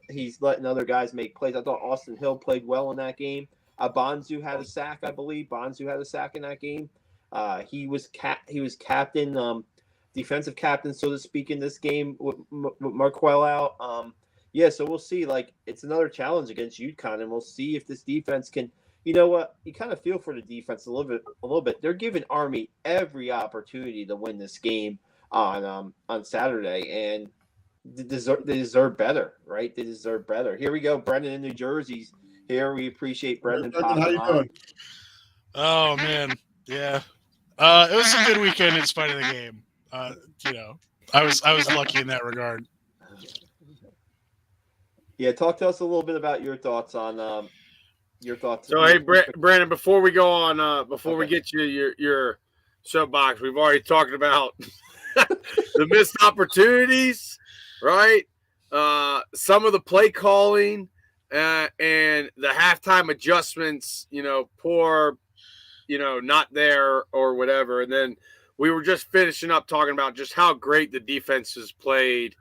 he's letting other guys make plays. I thought Austin Hill played well in that game. Bonzu had a sack, I believe. Bonzu had a sack in that game. He was captain, defensive captain, so to speak, in this game with Marquell out. Yeah, so we'll see. Like, it's another challenge against UConn, and we'll see if this defense can. You know what? You kind of feel for the defense a little bit. They're giving Army every opportunity to win this game on Saturday, and they deserve better, right? They deserve better. Here we go, Brendan in New Jersey's here. We appreciate Brendan. How you doing? Oh man, yeah. It was a good weekend in spite of the game. I was lucky in that regard. Yeah, talk to us a little bit about your thoughts on your thoughts. So hey, Brandon, before we go on, we get you your soapbox, we've already talked about the missed opportunities, right? Some of the play calling and the halftime adjustments, poor, not there or whatever. And then we were just finishing up talking about just how great the defense has played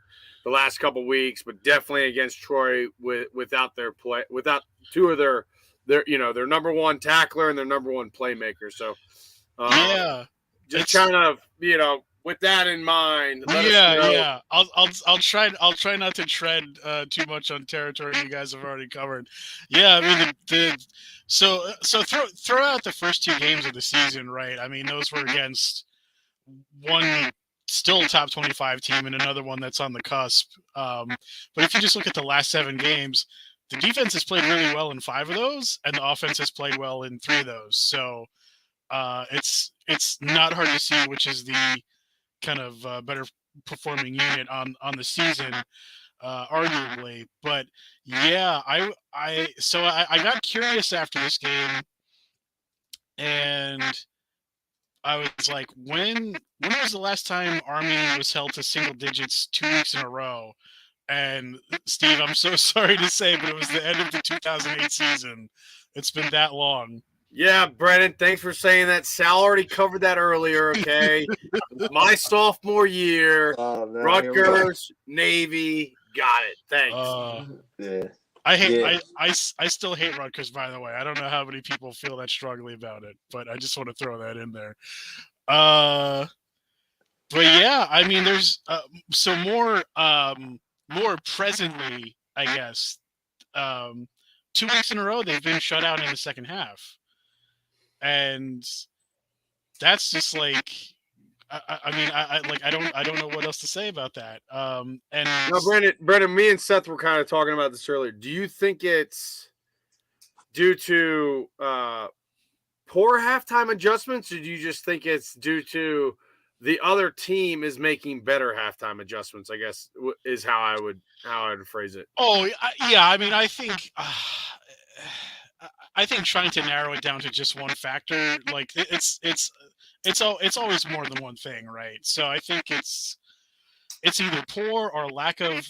the last couple of weeks, but definitely against Troy without two of their number one tackler and their number one playmaker. So just kind of, with that in mind. Yeah. I'll try not to tread too much on territory you guys have already covered. Yeah, I mean so throw out the first two games of the season, right? I mean, those were against one still top 25 team and another one that's on the cusp. But if you just look at the last 7 games, the defense has played really well in 5 of those, and the offense has played well in 3 of those. So it's not hard to see which is the kind of better performing unit on the season, arguably. But yeah, I got curious after this game, and I was like, when was the last time Army was held to single digits 2 weeks in a row? And Steve, I'm so sorry to say, but it was the end of the 2008 season. It's been that long. Yeah, Brennan, thanks for saying that. Sal already covered that earlier, okay? My sophomore year, Rutgers, Navy, got it. Thanks. Yeah. I still hate Rutgers, by the way. I don't know how many people feel that strongly about it, but I just want to throw that in there. But yeah, I mean, there's so more presently, I guess. 2 weeks in a row, they've been shut out in the second half. And that's just like, I don't know what else to say about that. And no, Brendan, me and Seth were kind of talking about this earlier. Do you think it's due to poor halftime adjustments, or do you just think it's due to the other team is making better halftime adjustments? I guess is how I would phrase it. Oh yeah, I mean, I think trying to narrow it down to just one factor, like it's always more than one thing, right? So I think it's either poor or lack of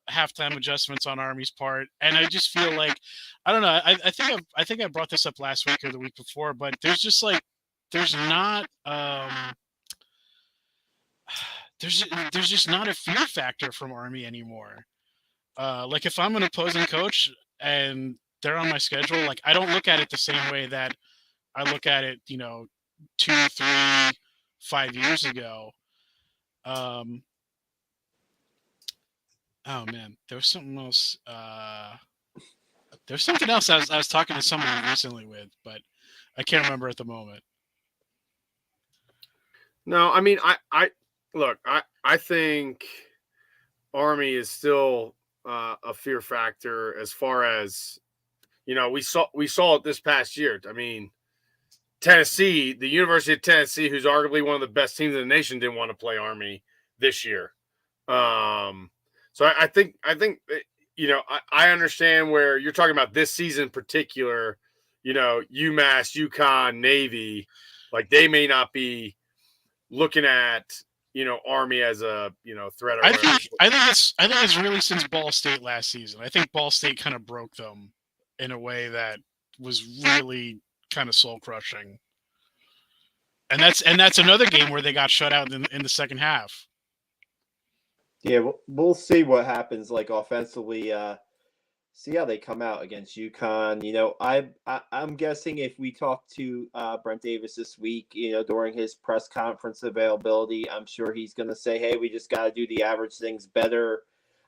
halftime adjustments on Army's part, and I just feel like, I don't know. I think I brought this up last week or the week before, but there's just not there's just not a fear factor from Army anymore. Like, if I'm an opposing coach and they're on my schedule, like, I don't look at it the same way that I look at it, 2, 3, 5 years ago. Oh man, there was something else. There's something else I was talking to someone recently with, but I can't remember at the moment. No, I mean, I think Army is still a fear factor as far as, we saw it this past year. I mean, Tennessee, the University of Tennessee, who's arguably one of the best teams in the nation, didn't want to play Army this year. So I think I understand where you're talking about this season in particular. UMass, UConn, Navy, like they may not be looking at Army as a threat. Or I think it's really since Ball State last season. I think Ball State kind of broke them in a way that was really kind of soul crushing. And that's another game where they got shut out in the second half. Yeah, we'll see what happens. Like offensively, see how they come out against UConn. I'm guessing if we talk to Brent Davis this week, during his press conference availability, I'm sure he's going to say, "Hey, we just got to do the average things better."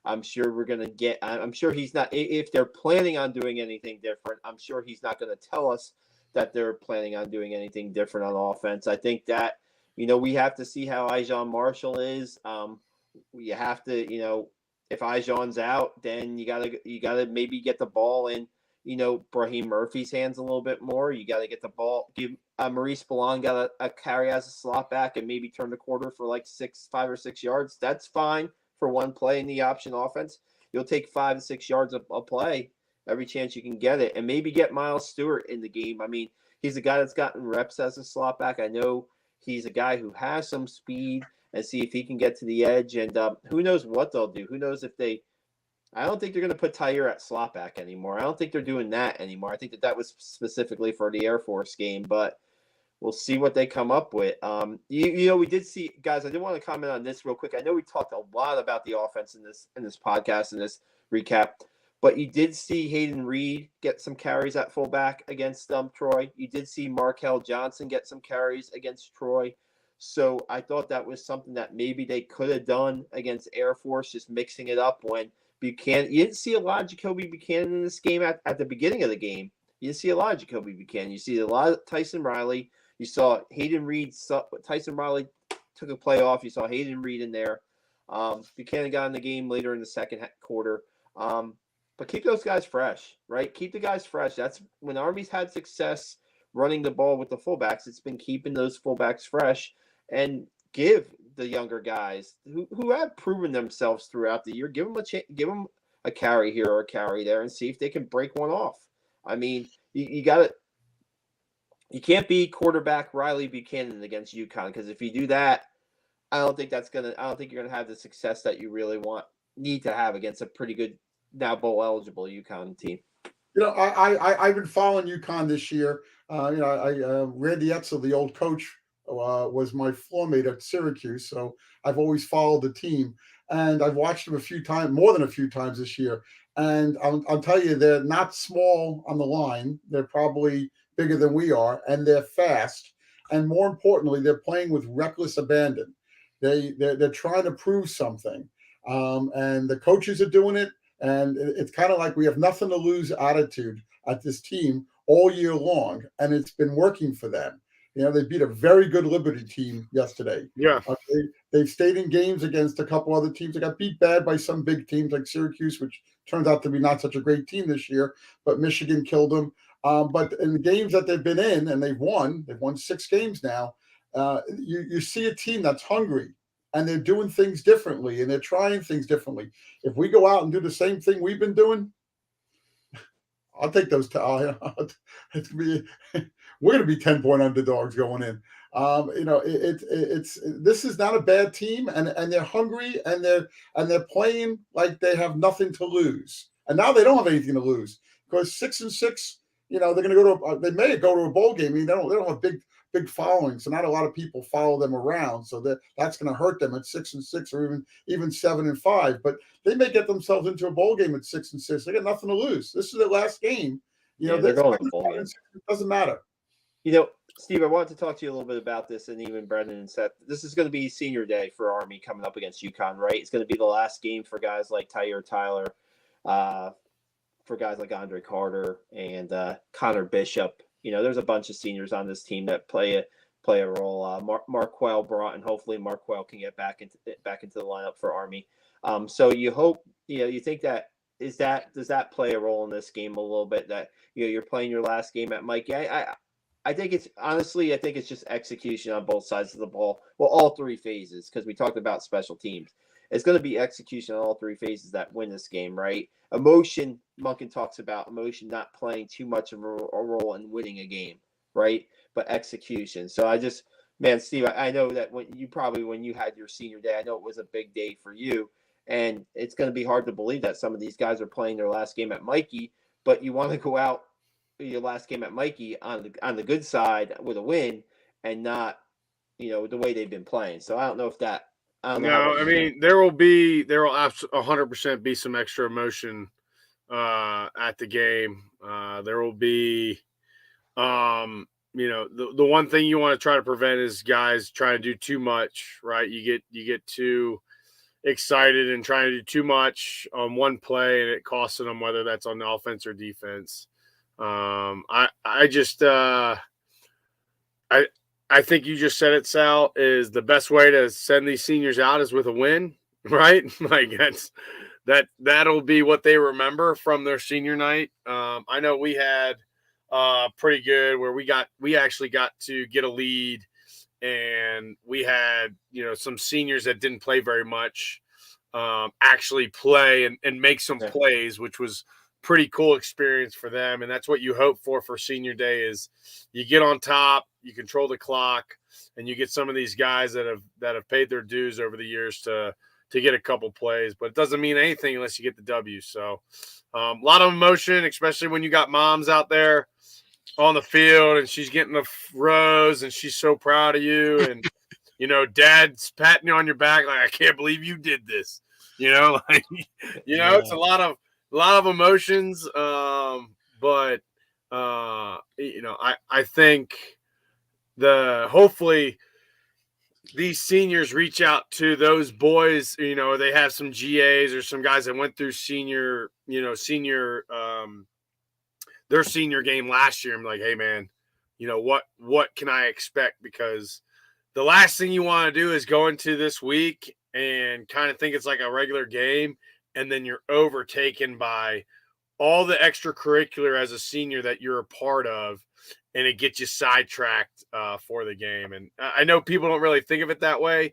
I'm sure we're going to get. I'm sure he's not. If they're planning on doing anything different, I'm sure he's not going to tell us that they're planning on doing anything different on offense. I think that we have to see how Ijon Marshall is. You have to, if Ijon's out, then you gotta maybe get the ball in, Brahim Murphy's hands a little bit more. You got to get the ball. Give Maurice Ballon got a carry as a slot back and maybe turn the quarter for like 5 or 6 yards. That's fine for one play in the option offense. You'll take 5 to 6 yards a play every chance you can get it, and maybe get Miles Stewart in the game. I mean, he's a guy that's gotten reps as a slot back. I know he's a guy who has some speed, and see if he can get to the edge. And who knows what they'll do? Who knows if they – I don't think they're going to put Tyre at slot back anymore. I don't think they're doing that anymore. I think that was specifically for the Air Force game, but we'll see what they come up with. We did see – guys, I did want to comment on this real quick. I know we talked a lot about the offense in this podcast, in this recap, but you did see Hayden Reed get some carries at fullback against Troy. You did see Markel Johnson get some carries against Troy. So I thought that was something that maybe they could have done against Air Force, just mixing it up when Buchanan – you didn't see a lot of Jacoby Buchanan in this game at the beginning of the game. You didn't see a lot of Jacoby Buchanan. You see a lot of Tyson Riley. You saw Hayden Reed. Tyson Riley took a play off. You saw Hayden Reed in there. Buchanan got in the game later in the second quarter. But keep those guys fresh, right? Keep the guys fresh. That's when Army's had success running the ball with the fullbacks. It's been keeping those fullbacks fresh. And give the younger guys who have proven themselves throughout the year, give them a carry here or a carry there, and see if they can break one off. I mean, you can't be quarterback Riley Buchanan against UConn, because if you do that, I don't think you're gonna have the success that you really need to have against a pretty good, now bowl eligible UConn team. I've been following UConn this year. Randy Etzel, the old coach, was my floor mate at Syracuse, so I've always followed the team, and I've watched them a few times, more than a few times this year. And I'll tell you, they're not small on the line. They're probably bigger than we are, and they're fast. And more importantly, they're playing with reckless abandon. They're trying to prove something, and the coaches are doing it. And it's kind of like we have nothing to lose attitude at this team all year long, and it's been working for them. They beat a very good Liberty team yesterday. Yeah. They've stayed in games against a couple other teams. They got beat bad by some big teams like Syracuse, which turns out to be not such a great team this year, but Michigan killed them. But in the games that they've been in, and they've won 6 games now, you see a team that's hungry, and they're doing things differently, and they're trying things differently. If we go out and do the same thing we've been doing, I'll take those. We're going to be 10-point underdogs going in. This is not a bad team, and they're hungry, and they're playing like they have nothing to lose. And now they don't have anything to lose, because 6-6. They're going to go to. They may go to a bowl game. I mean, they don't have big following, so not a lot of people follow them around. So that's going to hurt them at 6-6, or even 7-5. But they may get themselves into a bowl game at 6-6. They got nothing to lose. This is their last game. They're going to the bowl game. It doesn't matter. Steve, I wanted to talk to you a little bit about this, and even Brendan and Seth. This is going to be senior day for Army coming up against UConn, right? It's going to be the last game for guys like Tyre Tyler, for guys like Andre Carter and Connor Bishop. There's a bunch of seniors on this team that play a role. Marquell brought, and hopefully Marquell can get back into the lineup for Army. So you hope, you think that does that play a role in this game a little bit, that you're playing your last game at Mike? I think it's just execution on both sides of the ball. Well, all three phases, because we talked about special teams. It's going to be execution on all three phases that win this game, right? Emotion, Monken talks about emotion not playing too much of a role in winning a game, right? But execution. So man, Steve, I know that when you had your senior day, I know it was a big day for you. And it's going to be hard to believe that some of these guys are playing their last game at Mikey, but you want to go out your last game at Mikey on the good side with a win and not, the way they've been playing. So I don't know if that. I don't know. No, I mean there will 100% be some extra emotion at the game. There will be, the one thing you want to try to prevent is guys trying to do too much, right? You get too excited and trying to do too much on one play and it costing them, whether that's on the offense or defense. I think you just said it, Sal, is the best way to send these seniors out is with a win, right? Like that'll be what they remember from their senior night. I know we had pretty good where we actually got to get a lead and we had, some seniors that didn't play very much actually play and make some plays, which was pretty cool experience for them. And that's what you hope for senior day is you get on top, you control the clock, and you get some of these guys that have paid their dues over the years to get a couple plays, but it doesn't mean anything unless you get the W. So a lot of emotion, especially when you got moms out there on the field and she's getting the rose and she's so proud of you. And, dad's patting you on your back. Like, I can't believe you did this, it's a lot of emotions. But I think hopefully these seniors reach out to those boys, they have some GAs or some guys that went through their senior game last year. I'm like, hey man, what can I expect? Because the last thing you want to do is go into this week and kind of think it's like a regular game. And then you're overtaken by all the extracurricular as a senior that you're a part of, and it gets you sidetracked for the game. And I know people don't really think of it that way,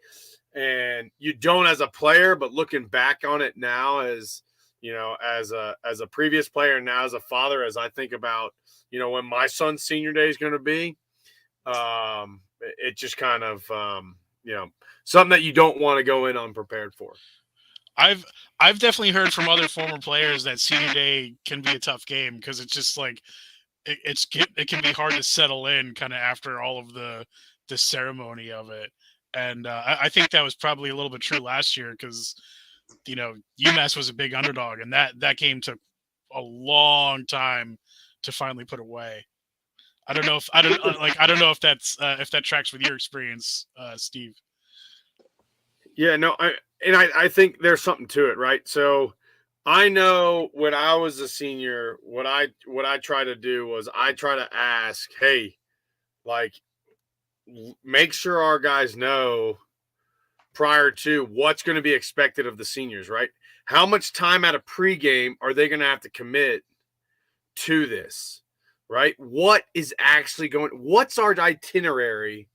and you don't as a player, but looking back on it now as, as a previous player, now as a father, as I think about, when my son's senior day is going to be, it just kind of, something that you don't want to go in unprepared for. I've definitely heard from other former players that senior day can be a tough game because it's just like it can be hard to settle in kind of after all of the ceremony of it. And I think that was probably a little bit true last year because UMass was a big underdog and that game took a long time to finally put away. I don't know if that's if that tracks with your experience, Steve. Yeah, no, I think there's something to it, right? So I know when I was a senior, what I try to do was I try to ask, hey, like, make sure our guys know prior to what's going to be expected of the seniors, right? How much time at a pregame are they going to have to commit to this, right? What's our itinerary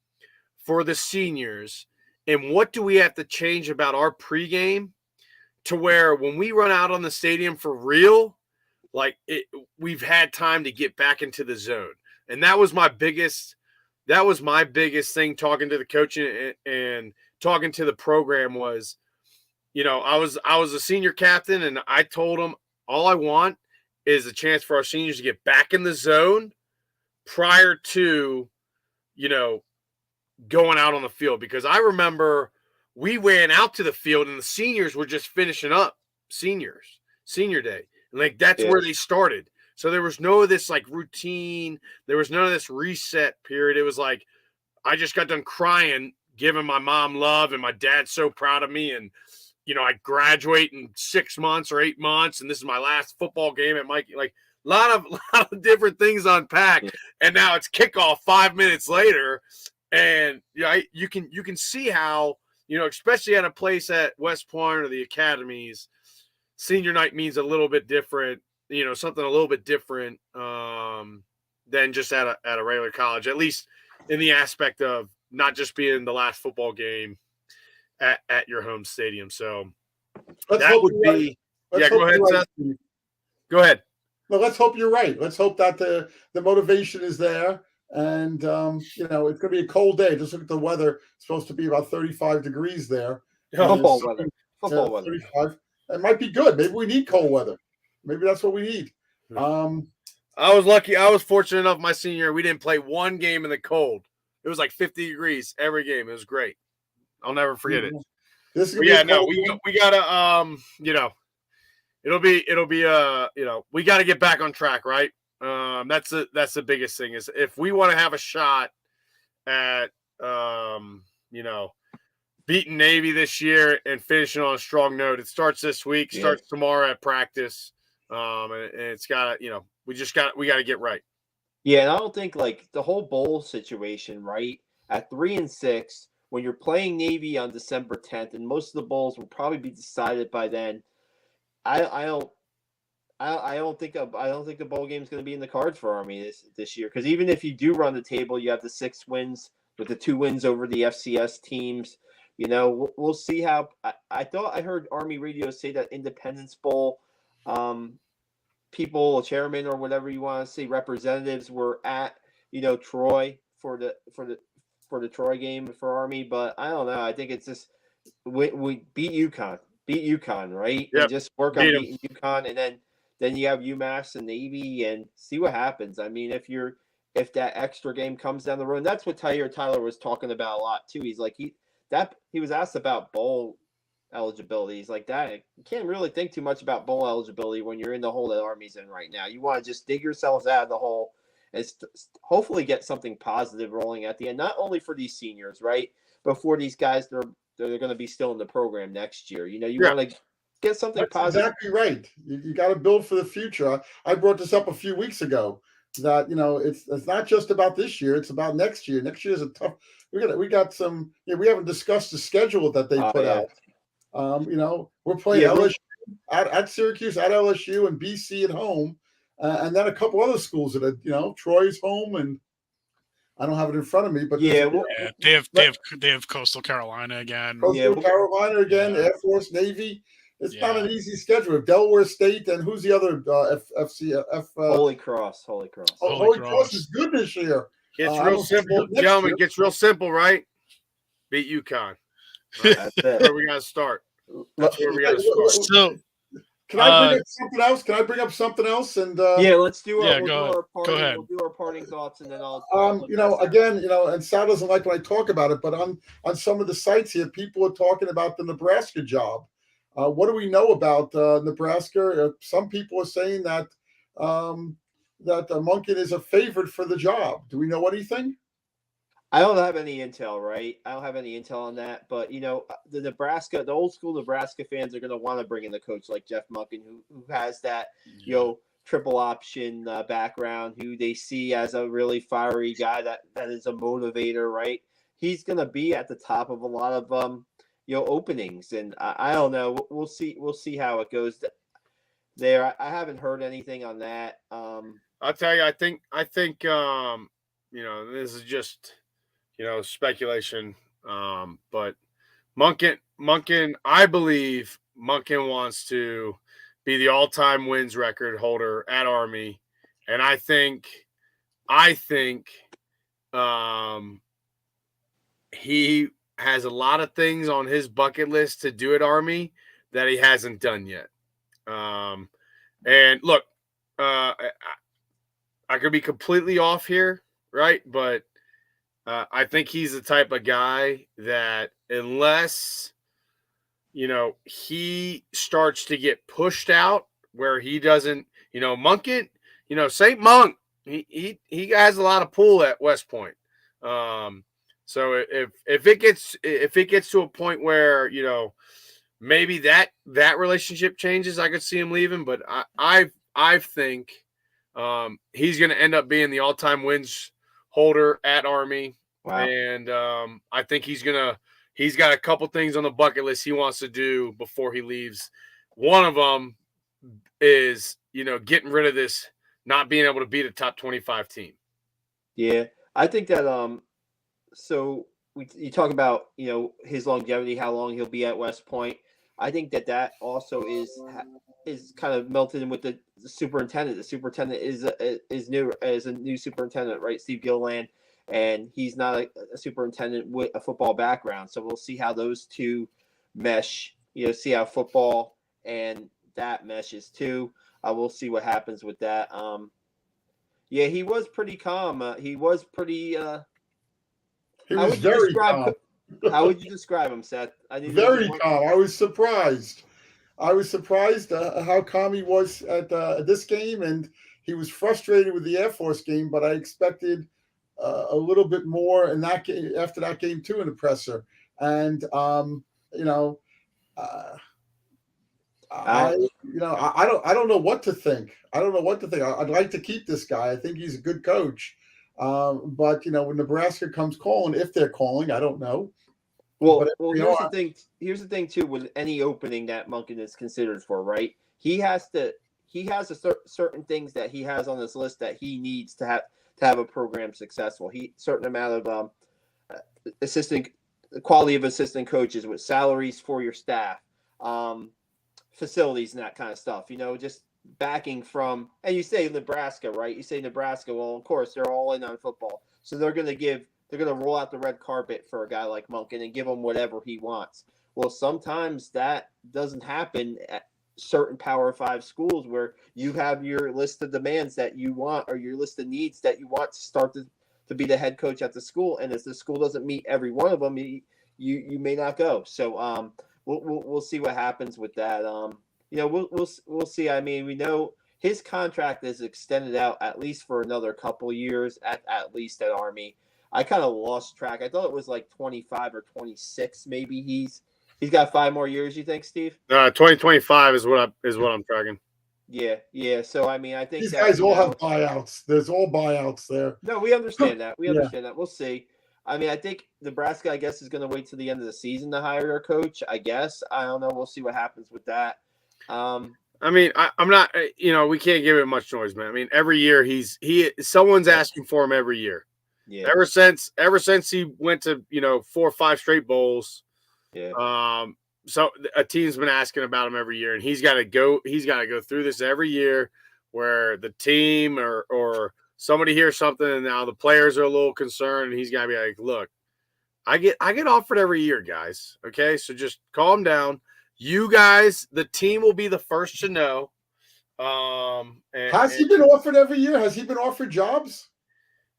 for the seniors? And what do we have to change about our pregame to where when we run out on the stadium for real, we've had time to get back into the zone. And that was my biggest thing talking to the coach and talking to the program was, I was a senior captain and I told them all I want is a chance for our seniors to get back in the zone prior to, going out on the field, because I remember we ran out to the field and the seniors were just finishing up senior day. And that's where they started. So there was no of this routine. There was none of this reset period. It was like, I just got done crying, giving my mom love and my dad's so proud of me. And, I graduate in 6 months or 8 months. And this is my last football game at Mikey. A lot of different things unpacked. Yeah. And now it's kickoff 5 minutes later. And you can see how, especially at a place at West Point or the academies, senior night means a little bit different, something a little bit different than just at a regular college, at least in the aspect of not just being the last football game at your home stadium. So Let's that hope would you're right. be Let's go hope ahead, you're right, Seth. Steve. Go ahead. No, let's hope you're right. Let's hope that the motivation is there. And, it's going to be a cold day. Just look at the weather. It's supposed to be about 35 degrees there. Football weather. Football weather. 35. It might be good. Maybe we need cold weather. Maybe that's what we need. I was lucky. I was fortunate enough my senior year. We didn't play one game in the cold. It was like 50 degrees every game. It was great. I'll never forget it. This is We gotta it'll be we got to get back on track, right? That's the biggest thing is if we want to have a shot at beating Navy this year and finishing on a strong note. It starts this week, starts tomorrow at practice. And it's got to, we got to get right. Yeah, and I don't think like the whole bowl situation, right? At 3-6, when you're playing Navy on December 10th, and most of the bowls will probably be decided by then. I don't think the bowl game is going to be in the cards for Army this year, because even if you do run the table, you have the 6 wins with the 2 wins over the FCS teams. We'll see how. I thought I heard Army radio say that Independence Bowl, people, chairman or whatever you want to say, representatives were at Troy for the Troy game for Army, but I don't know. I think it's just we beat UConn, right? Yep. And just work on beating UConn, and then you have UMass and Navy, and see what happens. I mean, if that extra game comes down the road, and that's what Tyler was talking about a lot too. He's like he was asked about bowl eligibility. He's like, that you can't really think too much about bowl eligibility when you're in the hole that Army's in right now. You want to just dig yourselves out of the hole and hopefully get something positive rolling at the end, not only for these seniors, right, but for these guys that are going to be still in the program next year. You want to get something positive. Exactly right. You got to build for the future. I brought this up a few weeks ago that it's not just about this year; it's about next year. Next year is a tough. We got some. We haven't discussed the schedule that they put out. We're playing LSU at Syracuse, at LSU, and BC at home, and then a couple other schools that Troy's home, and I don't have it in front of me, but they have Coastal Carolina again. Carolina again, Air Force, Navy. It's not an easy schedule. If Delaware State, and who's the other FCF? Holy Cross. Holy Cross is good this year. It's real simple, gentlemen. Gets real simple, right? Beat UConn. Right? That's where we got to start. So, can I bring up something else? Can I bring up something else? And let's do our go ahead. We'll do our parting thoughts, and then I'll. And Sal doesn't like when I talk about it, but on some of the sites here, people are talking about the Nebraska job. What do we know about Nebraska? Some people are saying that Monken is a favorite for the job. Do we know anything? I don't have any intel, right? I don't have any intel on that, but the old school Nebraska fans are going to want to bring in the coach like Jeff Monken, who has that triple option background, who they see as a really fiery guy that is a motivator, right? He's going to be at the top of a lot of openings, and I don't know. We'll see how it goes there. I haven't heard anything on that. I'll tell you, I think this is just speculation. But Monken, I believe Monken wants to be the all-time wins record holder at Army, and I think he has a lot of things on his bucket list to do at Army that he hasn't done yet. And look, I could be completely off here, right? But I think he's the type of guy that unless, he starts to get pushed out where he doesn't, Monken, St. Monk, he has a lot of pull at West Point. So if it gets to a point where, maybe that relationship changes, I could see him leaving, but I think he's going to end up being the all-time wins holder at Army. Wow. And I think he's got a couple things on the bucket list he wants to do before he leaves. One of them is, getting rid of this not being able to beat a top 25 team. Yeah, I think that so you talk about his longevity, how long he'll be at West Point. I think that also is kind of melted in with the superintendent. The superintendent is a new superintendent, right? Steve Gilliland, and he's not a superintendent with a football background. So we'll see how those two mesh. See how football and that meshes too. We'll see what happens with that. Yeah, he was pretty calm. He was pretty. He was very calm. How would you describe him, Seth? Very calm. I was surprised. How calm he was at this game, and he was frustrated with the Air Force game. But I expected a little bit more in that game, after that game too, in the presser. And I don't know what to think. I'd like to keep this guy. I think he's a good coach. But when Nebraska comes calling, if they're calling, I don't know. Well, here's the thing too. With any opening that Monken is considered for, right? He has certain things that he has on his list that he needs to have a program successful. Certain amount of quality of assistant coaches with salaries for your staff, facilities and that kind of stuff. Just backing from, and you say Nebraska, right? You say Nebraska. Well, of course, they're all in on football, so they're going to roll out the red carpet for a guy like Monken and give him whatever he wants. Well, sometimes that doesn't happen at certain Power 5 schools where you have your list of demands that you want, or your list of needs that you want to start to be the head coach at the school. And if the school doesn't meet every one of them, you may not go. So we'll see what happens with that. We'll see. I mean, we know his contract is extended out at least for another couple years at least at Army. I kind of lost track. I thought it was like 25 or 26. Maybe he's got 5 more years. You think, Steve? 2025 is what I'm tracking. Yeah. So I mean, I think these guys all have buyouts. There's all buyouts there. No, we understand that. We understand that. We'll see. I mean, I think Nebraska, I guess, is going to wait till the end of the season to hire their coach. I guess. I don't know. We'll see what happens with that. I mean, I'm not. We can't give it much noise, man. I mean, every year someone's asking for him every year. Yeah. Ever since he went to 4 or 5 straight bowls. Yeah. So a team's been asking about him every year, and he's got to go through this every year, where the team or somebody hears something, and now the players are a little concerned, and he's got to be like, "Look, I get offered every year, guys. Okay, so just calm down. You guys, the team will be the first to know." Has he been offered every year? Has he been offered jobs?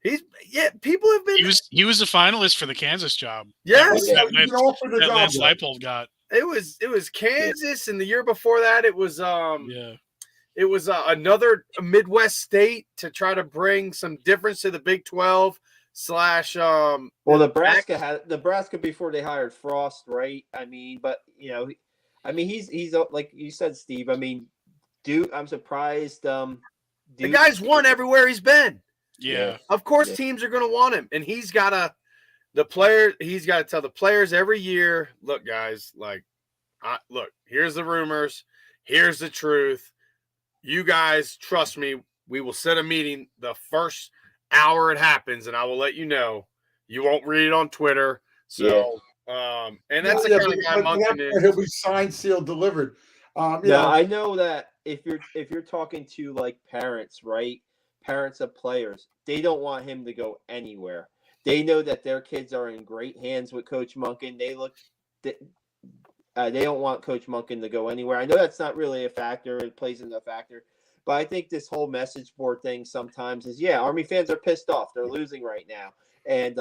People have been. He was a finalist for the Kansas job. Yes, that Lance Leipold got. It was Kansas, and the year before that, it was it was another Midwest state to try to bring some difference to the Big 12 / Well, Nebraska before they hired Frost, right? I mean, but he's like you said, Steve. I mean, I'm surprised. The guy's won everywhere he's been. Yeah. Of course, teams are going to want him, and he's got to tell the players every year, look, guys, look, here's the rumors, here's the truth. You guys trust me. We will set a meeting the first hour it happens, and I will let you know. You won't read it on Twitter. So, and that's the kind of guy Monken is. He'll be signed, sealed, delivered. I know that if you're talking to like parents, right? Parents of players, they don't want him to go anywhere. They know that their kids are in great hands with Coach Monken. They don't want Coach Monken to go anywhere. I know that's not really a factor. It plays into a factor. But I think this whole message board thing sometimes is, Army fans are pissed off. They're losing right now. And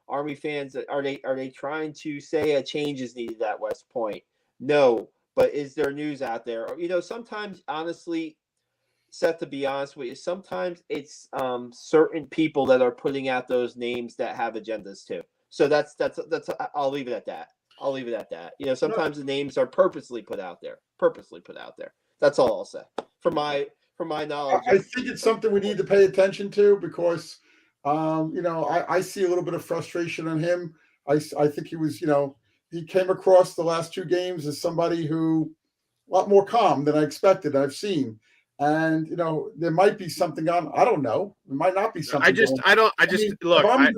Army fans, are they trying to say a change is needed at West Point? No. But is there news out there? Sometimes, honestly, Seth, to be honest with you, sometimes it's certain people that are putting out those names that have agendas too. So that's I'll leave it at that. Sometimes the names are purposely put out there. That's all I'll say. From my knowledge, I think it's something we need to pay attention to because, I see a little bit of frustration on him. I think he was, he came across the last 2 games as somebody who a lot more calm than I expected. I've seen. And there might be something on. I don't know. There might not be something. Look. Let me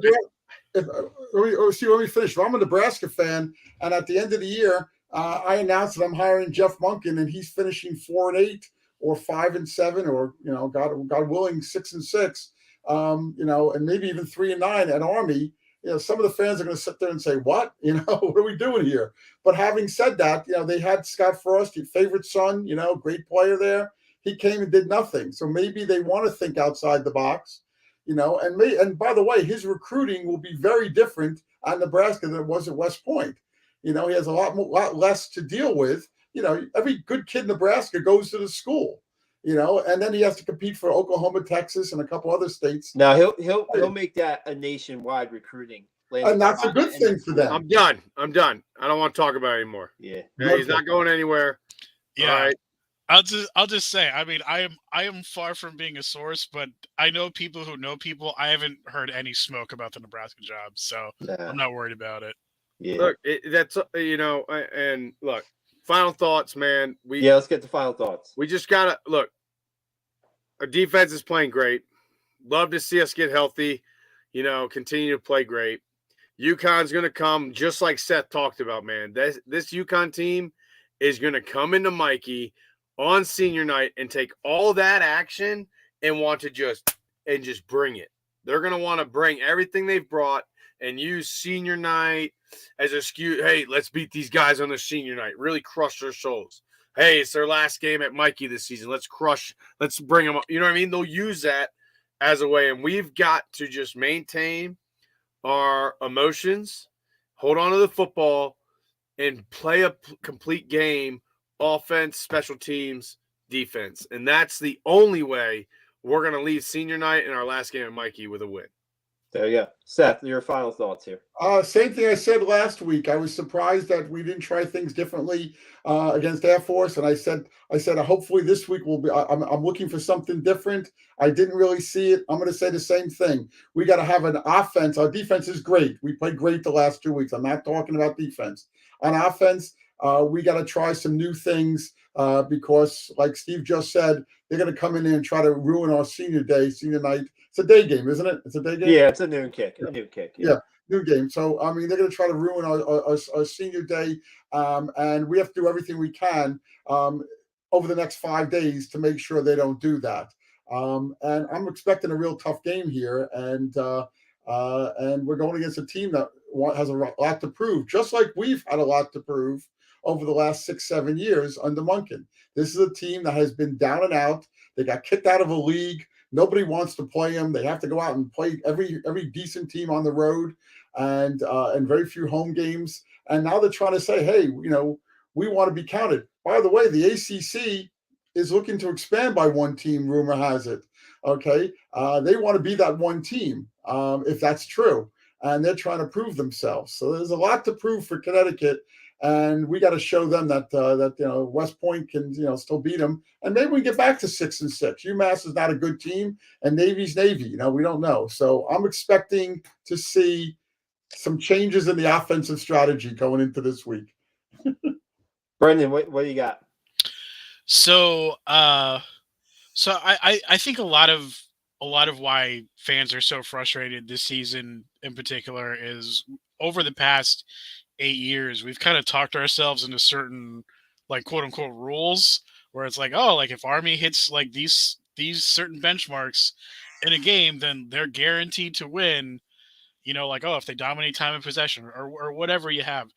finish. If I'm a Nebraska fan, and at the end of the year, I announce that I'm hiring Jeff Monken, and he's finishing 4-8 or 5-7, or God willing, 6-6. And maybe even 3-9 at Army. Some of the fans are going to sit there and say, "What? What are we doing here?" But having said that, they had Scott Frost, your favorite son, great player there. He came and did nothing. So maybe they want to think outside the box, and by the way, his recruiting will be very different at Nebraska than it was at West Point. He has a lot less to deal with. Every good kid in Nebraska goes to the school, and then he has to compete for Oklahoma, Texas, and a couple other states. No, he'll make that a nationwide recruiting. And that's a good thing for them. I'm done. I don't want to talk about it anymore. Yeah. He's not going anywhere. Yeah. All right. I'll just say, I mean, I am far from being a source, but I know people who know people. I haven't heard any smoke about the Nebraska job, so I'm not worried about it. Yeah. Look, and look, final thoughts, man. Let's get the final thoughts. We just gotta look. Our defense is playing great. Love to see us get healthy. Continue to play great. UConn's gonna come just like Seth talked about, man. This UConn team is gonna come into Mikey on senior night and take all that action and want to just bring it. They're going to want to bring everything they've brought and use senior night as a excuse. Hey, let's beat these guys on their senior night. Really crush their souls. Hey, it's their last game at Mikey this season. Let's bring them up. You know what I mean? They'll use that as a way. And we've got to just maintain our emotions, hold on to the football, and play a complete game. Offense, special teams, defense. And that's the only way we're going to leave senior night and our last game at Mikey with a win. There you go. Seth, your final thoughts here. Same thing I said last week. I was surprised that we didn't try things differently against Air Force. And I said, hopefully this week will be, I'm looking for something different. I didn't really see it. I'm going to say the same thing. We got to have an offense. Our defense is great. We played great the last 2 weeks. I'm not talking about defense. On offense, we got to try some new things because, like Steve just said, they're going to come in there and try to ruin our senior night. It's a day game, isn't it? It's a day game? Yeah, it's a noon kick. Yeah, noon game. So, I mean, they're going to try to ruin our senior day, and we have to do everything we can over the next 5 days to make sure they don't do that. And I'm expecting a real tough game here, and we're going against a team that has a lot to prove, just like we've had a lot to prove over the last 6-7 years under Monken. This is a team that has been down and out. They got kicked out of a league. Nobody wants to play them. They have to go out and play every decent team on the road and very few home games. And now they're trying to say, hey, we want to be counted. By the way, the ACC is looking to expand by one team, rumor has it. Okay. They want to be that one team, if that's true. And they're trying to prove themselves. So there's a lot to prove for Connecticut. And we got to show them that West Point can still beat them, and maybe we get back to 6-6. UMass is not a good team, and Navy's Navy. We don't know. So I'm expecting to see some changes in the offensive strategy going into this week. Brendan, what do you got? So I think a lot of why fans are so frustrated this season in particular is over the past 8 years, we've kind of talked ourselves into certain, like, quote unquote rules where it's like, oh, like if Army hits like these certain benchmarks in a game, then they're guaranteed to win, like, oh, if they dominate time of possession or whatever you have.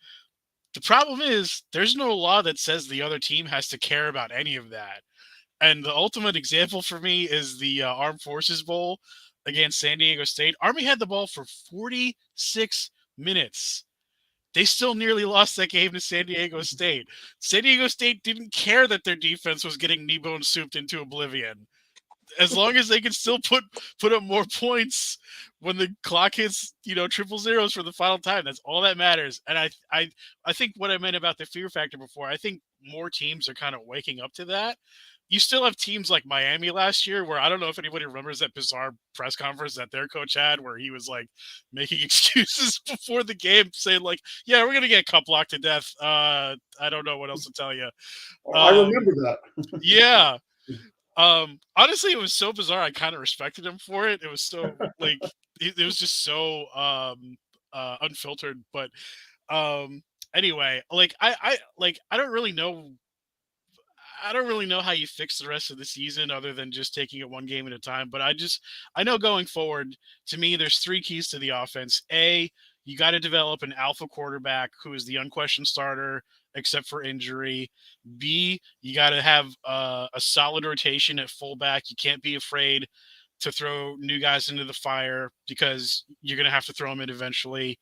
The problem is there's no law that says the other team has to care about any of that. And the ultimate example for me is the Armed Forces Bowl against San Diego State. Army had the ball for 46 minutes. They still nearly lost that game to San Diego State. San Diego State didn't care that their defense was getting knee-bone souped into oblivion. As long as they can still put up more points when the clock hits, triple zeros for the final time, that's all that matters. And I think what I meant about the fear factor before, I think more teams are kind of waking up to that. You still have teams like Miami last year where I don't know if anybody remembers that bizarre press conference that their coach had where he was like making excuses before the game saying like, yeah, we're going to get cup locked to death. I don't know what else to tell you. I remember that. Yeah. Honestly, it was so bizarre. I kind of respected him for it. It was so like it was just so unfiltered. But anyway, like I don't really know. I don't really know how you fix the rest of the season other than just taking it one game at a time. But I know going forward, to me, there's three keys to the offense. A, you got to develop an alpha quarterback who is the unquestioned starter, except for injury. B, you got to have a solid rotation at fullback. You can't be afraid to throw new guys into the fire because you're going to have to throw them in eventually.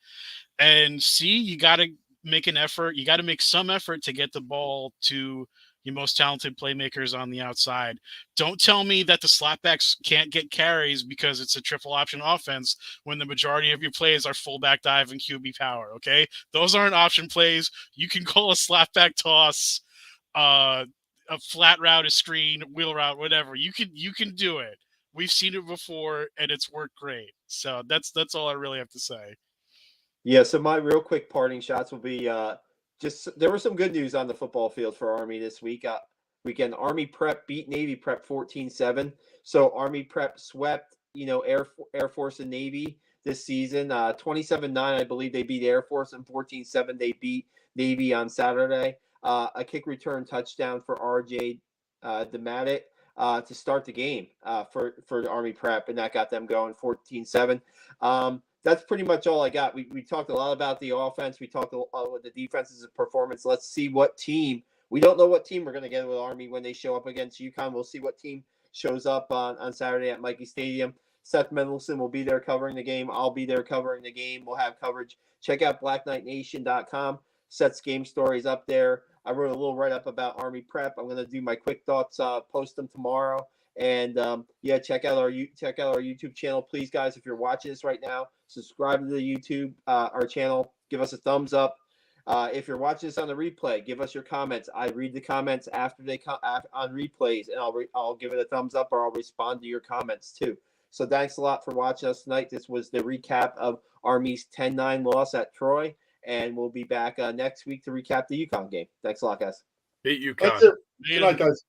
And C, you got to make an effort. You got to make some effort to get the ball to your most talented playmakers on the outside. Don't tell me that the slapbacks can't get carries because it's a triple option offense when the majority of your plays are fullback dive and QB power. Okay, those aren't option plays. You can call a slapback toss, a flat route, a screen, wheel route, whatever. You can do it. We've seen it before, and it's worked great. So that's all I really have to say. Yeah, so my real quick parting shots will be just there was some good news on the football field for Army this weekend. Army Prep beat Navy Prep 14-7. So Army Prep swept, Air Force and Navy this season. 27-9, I believe they beat Air Force, and 14-7 they beat Navy on Saturday. A kick return touchdown for RJ Dematic to start the game for the Army Prep, and that got them going 14-7. That's pretty much all I got. We talked a lot about the offense. We talked about the defense's performance. Let's see what team. We don't know what team we're going to get with Army when they show up against UConn. We'll see what team shows up on Saturday at Mikey Stadium. Seth Mendelson will be there covering the game. I'll be there covering the game. We'll have coverage. Check out BlackKnightNation.com. Seth's game stories up there. I wrote a little write-up about Army Prep. I'm going to do my quick thoughts, post them tomorrow. And check out our YouTube channel, please, guys. If you're watching this right now, subscribe to the YouTube our channel. Give us a thumbs up. If you're watching this on the replay, give us your comments. I read the comments after they come on replays, and I'll give it a thumbs up, or I'll respond to your comments too. So thanks a lot for watching us tonight. This was the recap of Army's 10-9 loss at Troy, and we'll be back next week to recap the UConn game. Thanks a lot, guys. Beat UConn. That's it. Good night, guys.